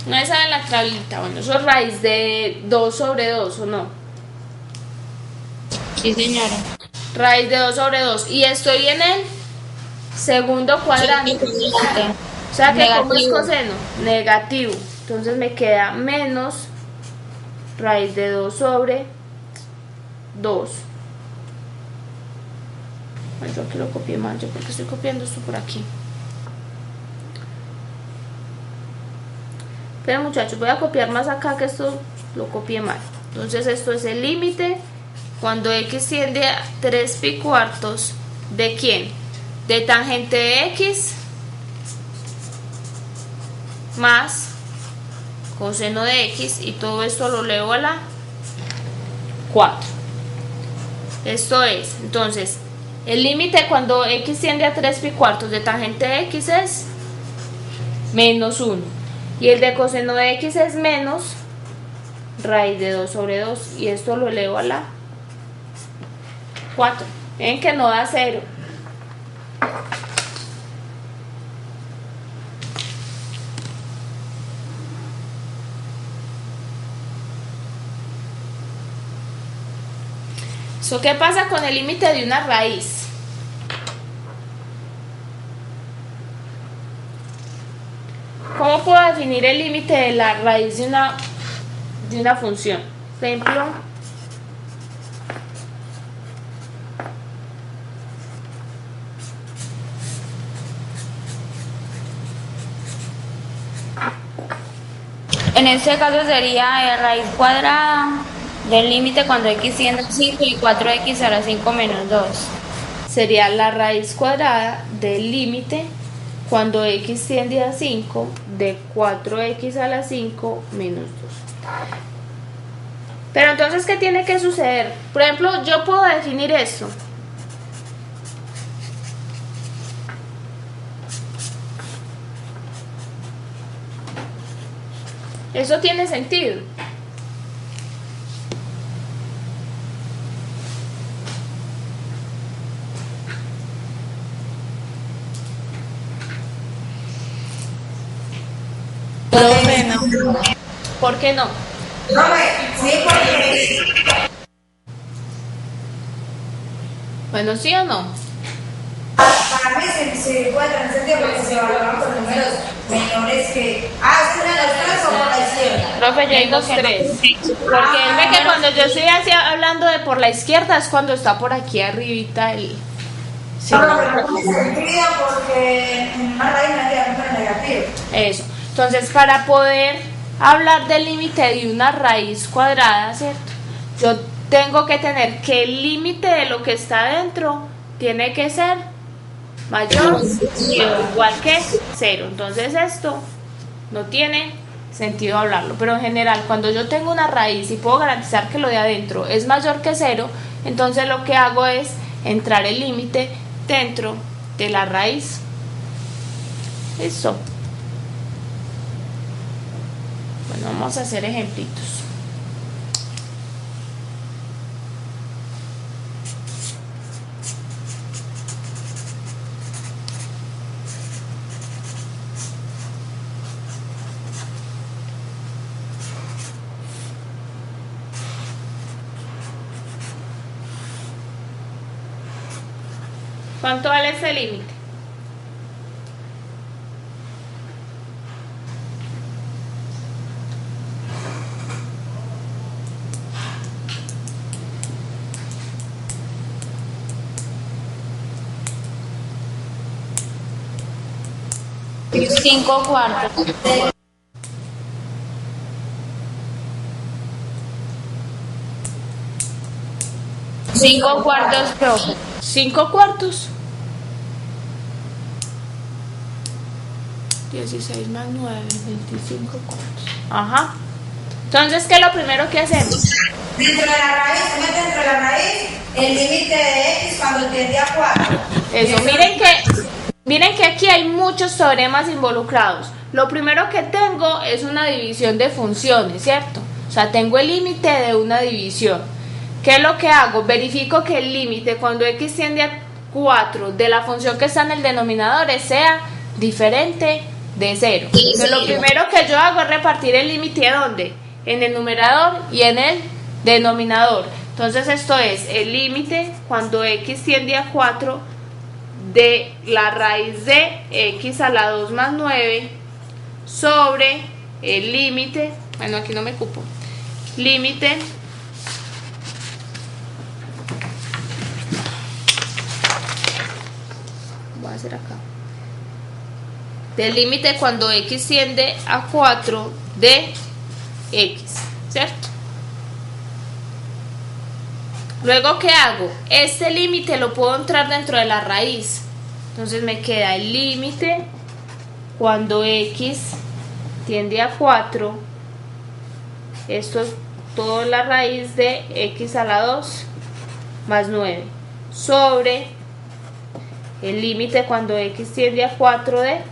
No es en la tablita. Bueno, eso es raíz de 2 sobre 2, ¿o no? Sí, señora. Raíz de 2 sobre 2. Y estoy en el segundo cuadrante. O sea que como es Negativo. coseno, negativo. Entonces me queda menos raíz de 2 sobre 2. Ay, yo aquí lo copié mal, yo porque estoy copiando esto por aquí. Pero muchachos, voy a copiar más acá que esto lo copié mal. Entonces esto es el límite cuando x tiende a 3 pi cuartos. ¿De quién? De tangente de x más coseno de x, y todo esto lo leo a la 4. Esto es, entonces, el límite cuando x tiende a 3 pi cuartos de tangente de x es menos 1. Y el de coseno de x es menos raíz de 2 sobre 2. Y esto lo elevo a la 4. Ven que no da 0. ¿Eso qué pasa con el límite de una raíz? ¿Cómo puedo definir el límite de la raíz de una función? Por ejemplo, En este caso sería raíz cuadrada del límite cuando x tiende a 5 y 4x a la 5 menos 2. sería la raíz cuadrada del límite cuando x tiende a 5 de 4x a la 5 menos 2. Pero entonces, ¿qué tiene que suceder? Por ejemplo, yo puedo definir esto. Eso tiene sentido. Profe, no. ¿Por qué no? Sí, porque Bueno, ¿sí o no? para mí se puede tener sentido porque se evaluaron con números menores que. Ah, ¿es una de las tres o por la izquierda? Profe, yo digo 3. Porque él ve que cuando yo estoy así hablando de por la izquierda es cuando está por aquí arribita el... Sí, No, pero no tiene sentido porque en una raíz no hay que número negativo. eso. Entonces, para poder hablar del límite de una raíz cuadrada, ¿cierto? Yo tengo que tener que el límite de lo que está dentro tiene que ser mayor o igual que 0. Entonces esto no tiene sentido hablarlo, pero en general cuando yo tengo una raíz y puedo garantizar que lo de adentro es mayor que 0, entonces lo que hago es entrar el límite dentro de la raíz. Listo. Bueno, vamos a hacer ejemplitos. ¿Cuánto vale ese límite? Cinco cuartos. 5 cuartos, profe. 5 cuartos. 16 más 9, 25 cuartos. Ajá. Entonces, ¿qué es lo primero que hacemos? Dentro de la raíz, mete dentro de la raíz el límite de x cuando tiende a 4. Eso, miren que aquí hay muchos teoremas involucrados. Lo primero que tengo es una división de funciones, ¿cierto? O sea, tengo el límite de una división. ¿Qué es lo que hago? Verifico que el límite cuando x tiende a 4 de la función que está en el denominador sea diferente de 0. Entonces, lo primero que yo hago es repartir el límite ¿dónde? En el numerador y en el denominador. Entonces esto es el límite cuando x tiende a 4 de la raíz de x a la 2 más 9 sobre el límite, bueno, aquí no me cupo, límite voy a hacer acá del límite cuando x tiende a 4 de x, ¿cierto? Luego, ¿qué hago? Este límite lo puedo entrar dentro de la raíz. Entonces me queda el límite cuando x tiende a 4. Esto es todo la raíz de x a la 2 más 9 sobre el límite cuando x tiende a 4 de x.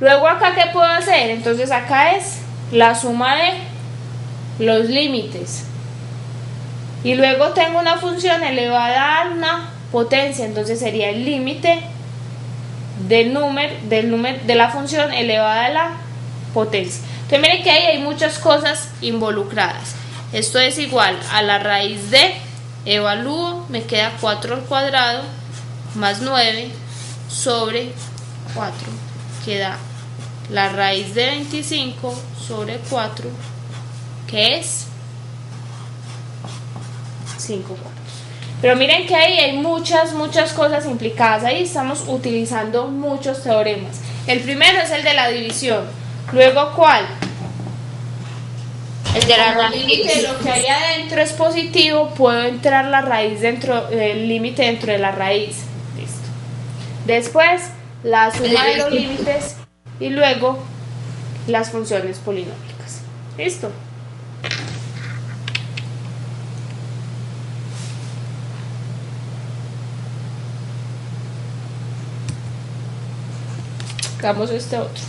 Luego acá, ¿qué puedo hacer? Entonces acá es la suma de los límites. Y luego tengo una función elevada a una potencia, entonces sería el límite de la función elevada a la potencia. Entonces miren que ahí hay muchas cosas involucradas. Esto es igual a la raíz de, evalúo, me queda 4 al cuadrado más 9 sobre 4. Queda la raíz de 25 sobre 4, que es 5 cuartos. Pero miren que ahí hay muchas cosas implicadas. Ahí estamos utilizando muchos teoremas. El primero es el de la división. Luego, ¿cuál? El de la raíz. Que lo que hay adentro es positivo, puedo entrar la raíz dentro, el límite dentro de la raíz. Listo. Después, la suma de los límites y luego las funciones polinómicas. Listo. Hagamos este otro.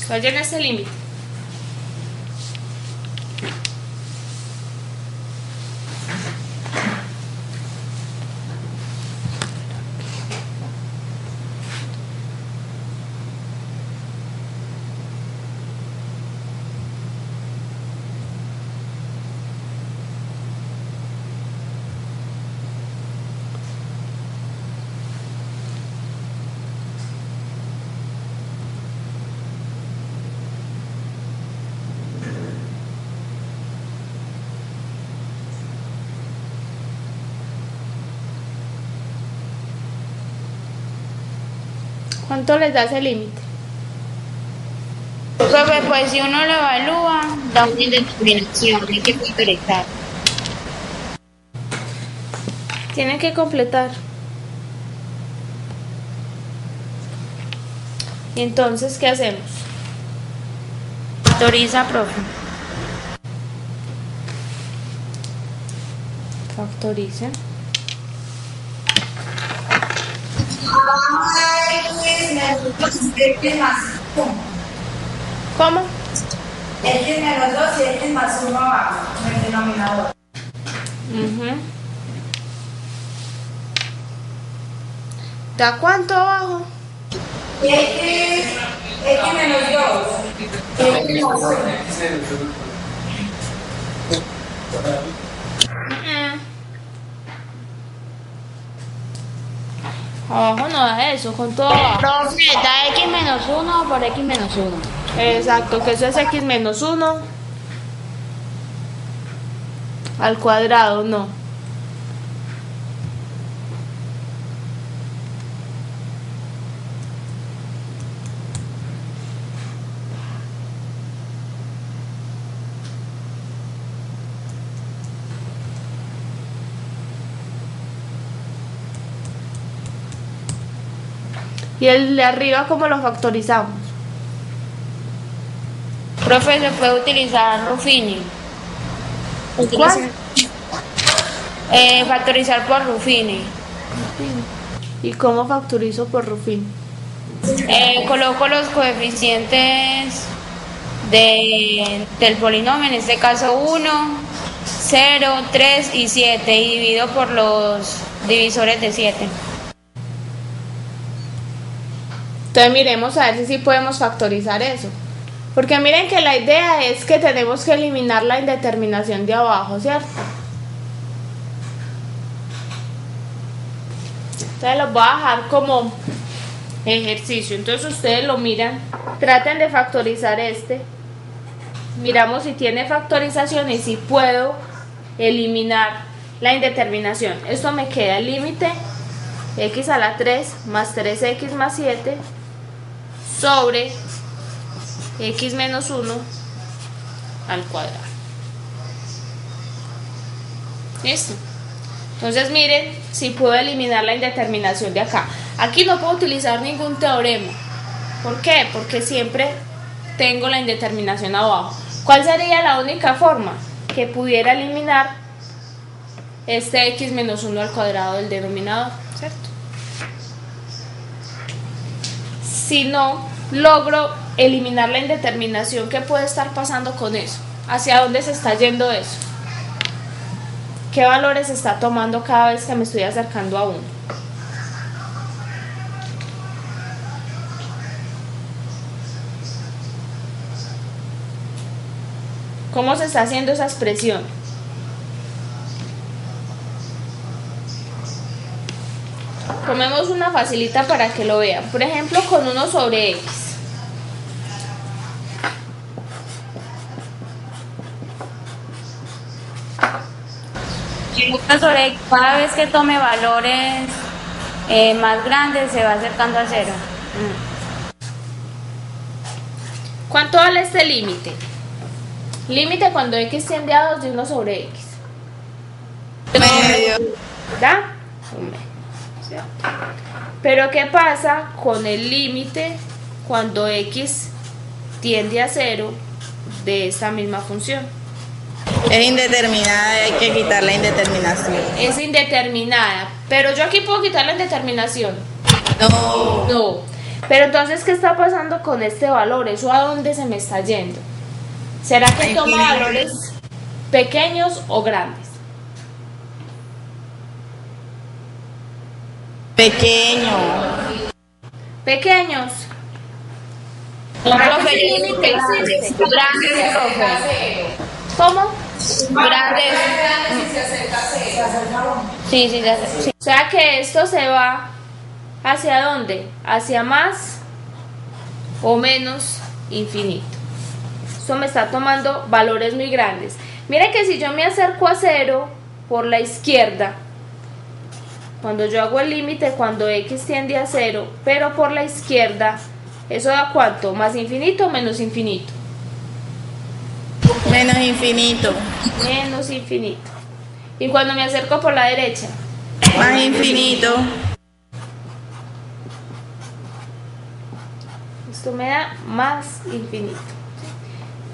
Vayan a ese límite. ¿Cuánto les da ese límite? Profe, pues si uno lo evalúa, da una indeterminación, hay que factorizar. Tienen que completar. ¿Y entonces qué hacemos? Factoriza, profe. Factoricen. X más 1. ¿Cómo? X menos 2 y X más 1 abajo, en el denominador. ¿Da cuánto abajo? X menos 2. X más 1. Abajo no da eso, con todo abajo. Profe, da X menos 1 por X menos 1. Exacto, que eso es X menos 1 al cuadrado, no. Y el de arriba, ¿cómo lo factorizamos? Profe, se puede utilizar Ruffini. ¿Cuál? Factorizar por Ruffini. ¿Y cómo factorizo por Ruffini? Coloco los coeficientes del polinomio, en este caso 1, 0, 3 y 7, y divido por los divisores de 7. Entonces miremos a ver si sí podemos factorizar eso. Porque miren que la idea es que tenemos que eliminar la indeterminación de abajo, ¿cierto? Entonces los voy a dejar como ejercicio. Entonces ustedes lo miran, traten de factorizar este. Miramos si tiene factorización y si puedo eliminar la indeterminación. Esto me queda el límite x a la 3 más 3x más 7 sobre x menos 1 al cuadrado. ¿Listo? Entonces miren si puedo eliminar la indeterminación de acá. Aquí no puedo utilizar ningún teorema. ¿Por qué? Porque siempre tengo la indeterminación abajo. ¿Cuál sería la única forma? Que pudiera eliminar este x menos 1 al cuadrado del denominador, ¿cierto? Si no logro eliminar la indeterminación, ¿qué puede estar pasando con eso? ¿Hacia dónde se está yendo eso? ¿Qué valores está tomando cada vez que me estoy acercando a 1? ¿Cómo se está haciendo esa expresión? Tomemos una facilita para que lo vean. Por ejemplo, con 1 sobre x. Cada vez que tome valores más grandes se va acercando a 0. ¿Cuánto vale este límite? Límite cuando x tiende a 2 de 1 sobre x. ¿Da? Pero ¿qué pasa con el límite cuando x tiende a 0 de esta misma función? Es indeterminada, hay que quitar la indeterminación. Es indeterminada, pero yo aquí puedo quitar la indeterminación. No. Pero entonces, ¿qué está pasando con este valor? ¿Eso a dónde se me está yendo? ¿Será que toma valores pequeños o grandes? Pequeños. Profe, grandes, profe. ¿Cómo? Grandes. Sí. O sea que esto se va ¿hacia dónde? Hacia más o menos infinito. Esto me está tomando valores muy grandes. Mira que si yo me acerco a 0 por la izquierda, Cuando yo hago el límite, cuando x tiende a 0, pero por la izquierda, ¿eso da cuánto? ¿Más infinito o menos infinito? Menos infinito. Menos infinito. Y cuando me acerco por la derecha, Más infinito. esto me da más infinito.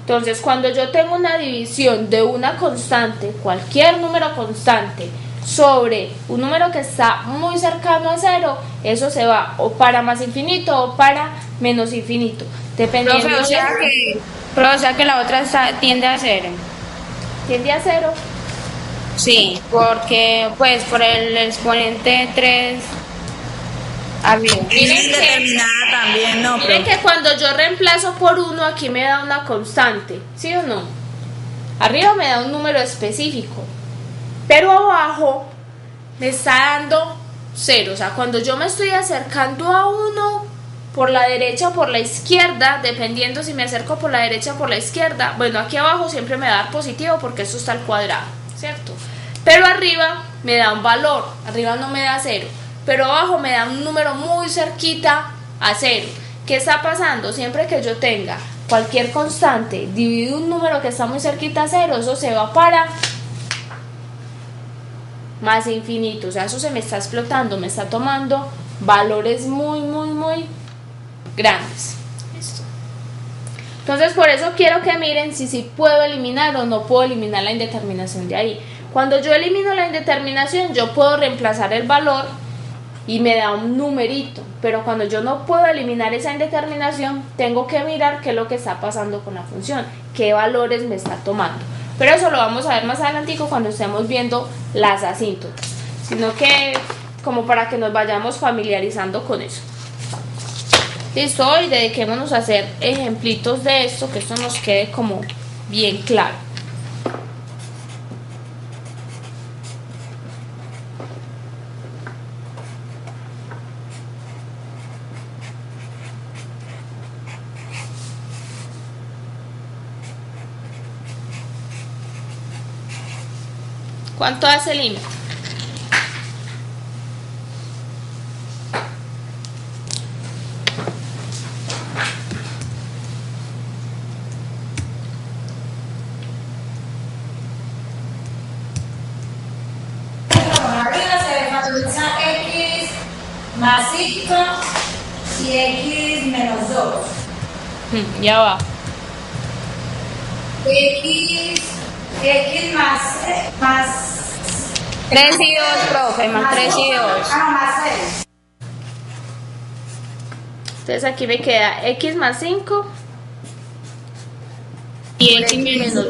Entonces, cuando yo tengo una división de una constante, cualquier número constante, sobre un número que está muy cercano a 0, eso se va o para más infinito o para menos infinito, dependiendo. Profe, o sea que la otra tiende a 0. ¿Tiende a 0? Sí, porque pues por el exponente 3 arriba. Miren que, Indeterminada también, no, miren profe. que cuando yo reemplazo por 1, aquí me da una constante, ¿sí o no? Arriba me da un número específico, pero abajo me está dando 0. O sea, cuando yo me estoy acercando a 1 por la derecha o por la izquierda, dependiendo si me acerco por la derecha o por la izquierda, bueno, aquí abajo siempre me va a dar positivo porque esto está al cuadrado, ¿cierto? Pero arriba me da un valor, arriba no me da 0, pero abajo me da un número muy cerquita a 0. ¿Qué está pasando? Siempre que yo tenga cualquier constante dividido un número que está muy cerquita a 0, eso se va para más infinito, o sea, eso se me está explotando, me está tomando valores muy grandes. Listo. Entonces, por eso quiero que miren si puedo eliminar o no puedo eliminar la indeterminación de ahí. Cuando yo elimino la indeterminación, yo puedo reemplazar el valor y me da un numerito, pero cuando yo no puedo eliminar esa indeterminación, tengo que mirar qué es lo que está pasando con la función, qué valores me está tomando. Pero eso lo vamos a ver más adelantico cuando estemos viendo las asíntotas, sino que como para que nos vayamos familiarizando con eso. Listo, y dediquémonos a hacer ejemplitos de esto, que esto nos quede como bien claro. ¿Cuánto hace el límite? Arriba se factoriza x más 5 y x menos 2. Ya va. X más 3 y 2, profe, más 3 y 2. Más 6. Entonces aquí me queda x más 5 Y x menos 2.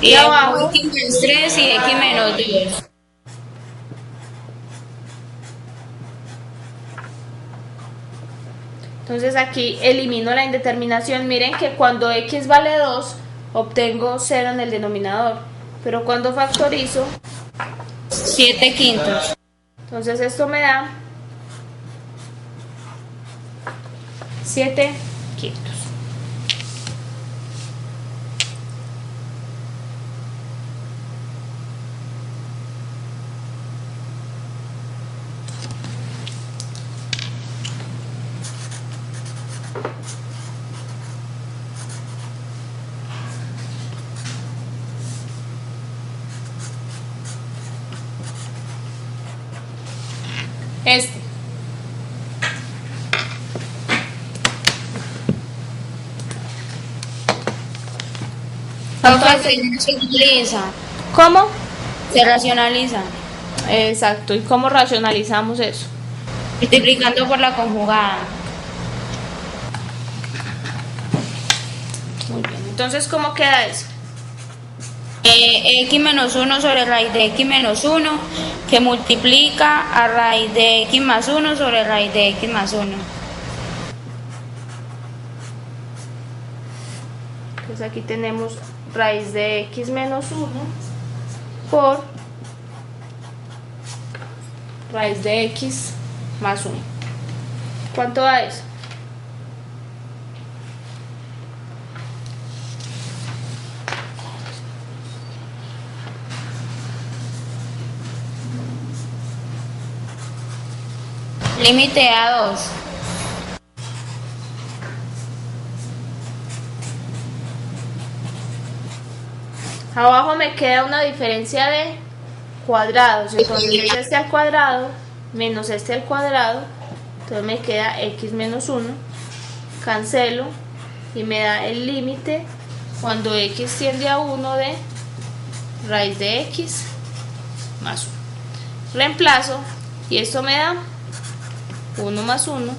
Y abajo x más 3 y x menos 2. Entonces aquí elimino la indeterminación. Miren que cuando x vale 2, obtengo 0 en el denominador. Pero cuando factorizo, 7 quintos. entonces esto me da 7 quintos. Este. Profe, se utiliza, ¿Cómo? se racionaliza, Exacto. ¿Y cómo racionalizamos eso? multiplicando por la conjugada. Muy bien. Entonces, ¿cómo queda eso? X menos 1 sobre raíz de x menos 1, que multiplica a raíz de x más 1 sobre raíz de x más 1. Entonces aquí tenemos raíz de x menos 1 por raíz de x más 1. ¿Cuánto da eso? Límite a 2. Abajo me queda una diferencia de cuadrados, entonces es este al cuadrado menos este al cuadrado, entonces me queda x menos 1, cancelo y me da el límite cuando x tiende a 1 de raíz de x más 1. Reemplazo y esto me da 1 más 1,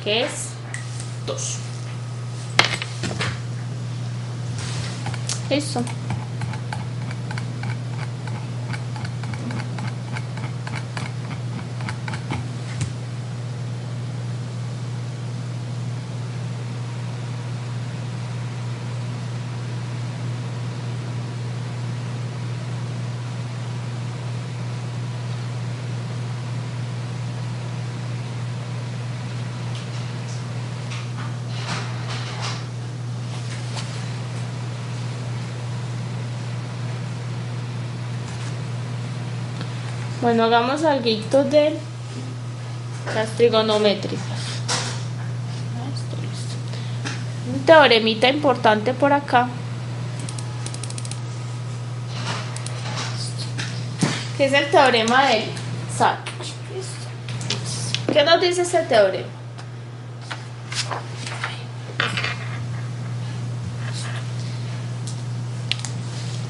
que es 2. Listo. Bueno, hagamos algo de las trigonométricas. Un teoremita importante por acá, que es el teorema de Sachs. ¿Qué nos dice este teorema?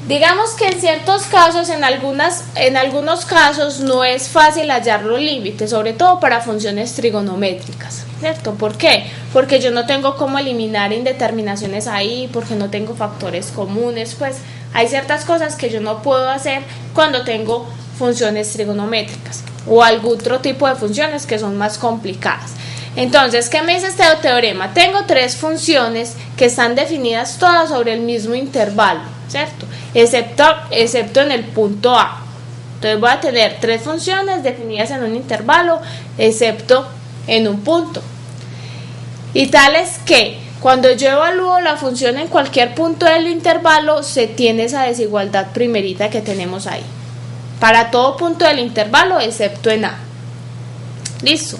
Digamos que en ciertos casos, en algunos casos no es fácil hallar los límites, sobre todo para funciones trigonométricas, ¿cierto? ¿Por qué? Porque yo no tengo cómo eliminar indeterminaciones ahí, porque no tengo factores comunes, pues hay ciertas cosas que yo no puedo hacer cuando tengo funciones trigonométricas o algún otro tipo de funciones que son más complicadas. Entonces, ¿qué me dice este teorema? Tengo tres funciones que están definidas todas sobre el mismo intervalo, ¿cierto? Excepto en el punto A. Entonces voy a tener tres funciones definidas en un intervalo, excepto en un punto. Y tales que cuando yo evalúo la función en cualquier punto del intervalo, se tiene esa desigualdad primerita que tenemos ahí. Para todo punto del intervalo, excepto en A. Listo.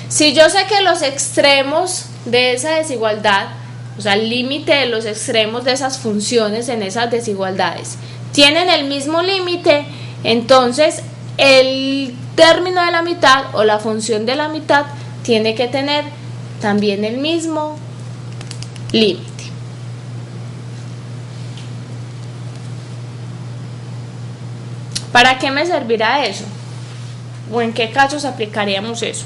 Si yo sé que los extremos de esa desigualdad, o sea, el límite de los extremos de esas funciones en esas desigualdades tienen el mismo límite, entonces el término de la mitad o la función de la mitad tiene que tener también el mismo límite. ¿Para qué me servirá eso? ¿O en qué casos aplicaríamos eso?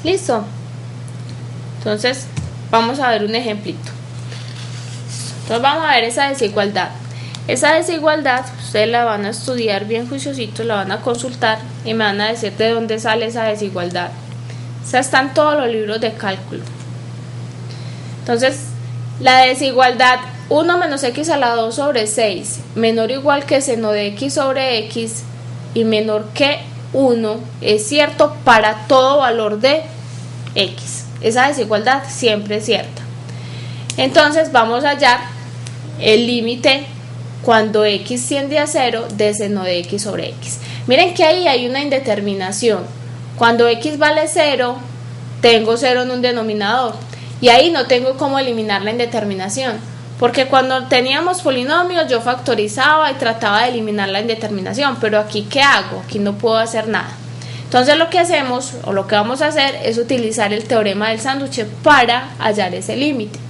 Listo. Entonces vamos a ver un ejemplito. Entonces vamos a ver esa desigualdad. Esa desigualdad ustedes la van a estudiar bien juiciositos, la van a consultar y me van a decir de dónde sale esa desigualdad. Esa está en todos los libros de cálculo. Entonces la desigualdad 1 menos x a la 2 sobre 6 menor o igual que seno de x sobre x y menor que 1 es cierto para todo valor de x. Esa desigualdad siempre es cierta. Entonces vamos a hallar el límite cuando x tiende a 0 de seno de x sobre x. Miren que ahí hay una indeterminación. Cuando x vale 0, tengo 0 en un denominador. Y ahí no tengo cómo eliminar la indeterminación. Porque cuando teníamos polinomios yo factorizaba y trataba de eliminar la indeterminación. Pero aquí, ¿qué hago? Aquí no puedo hacer nada. Entonces lo que hacemos, o lo que vamos a hacer, es utilizar el teorema del sándwich para hallar ese límite.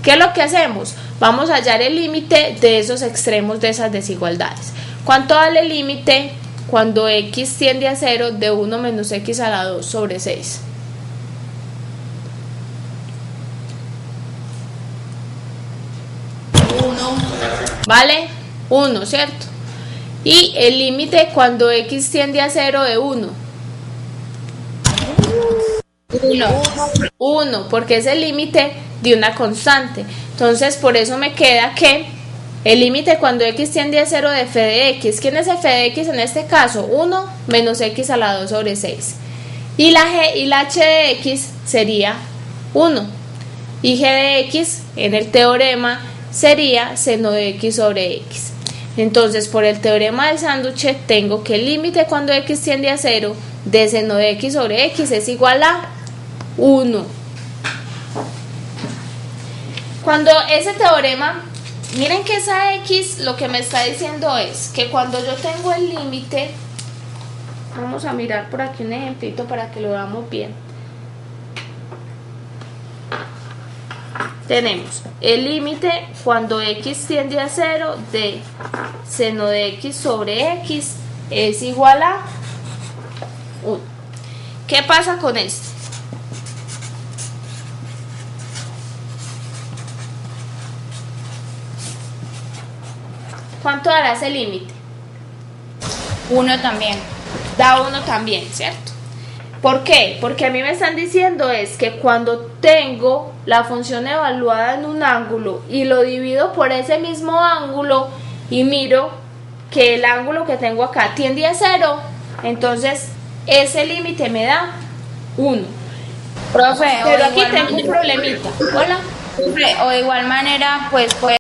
¿Qué es lo que hacemos? Vamos a hallar el límite de esos extremos de esas desigualdades. ¿Cuánto vale el límite cuando x tiende a 0 de 1 menos x a la 2 sobre 6? Vale 1, ¿cierto? Y el límite cuando x tiende a 0 de 1. 1, porque es el límite de una constante. Entonces por eso me queda que el límite cuando x tiende a 0 de f de x. ¿Quién es f de x en este caso? 1 menos x a la 2 sobre 6. Y la h de x sería 1. Y g de x en el teorema sería seno de x sobre x. Entonces por el teorema del sándwich tengo que el límite cuando x tiende a 0 de seno de x sobre x es igual a 1. Cuando ese teorema, miren que esa x lo que me está diciendo es que cuando yo tengo el límite, vamos a mirar por aquí un ejemplito para que lo veamos bien. Tenemos el límite cuando x tiende a 0 de seno de x sobre x es igual a 1. ¿Qué pasa con esto? ¿Cuánto dará ese límite? 1 también. Da 1 también, ¿cierto? ¿Por qué? Porque a mí me están diciendo es que cuando tengo la función evaluada en un ángulo y lo divido por ese mismo ángulo y miro que el ángulo que tengo acá tiende a 0, entonces ese límite me da 1. Profe, pero aquí tengo un problemita. Hola. Profe, o de igual manera, pues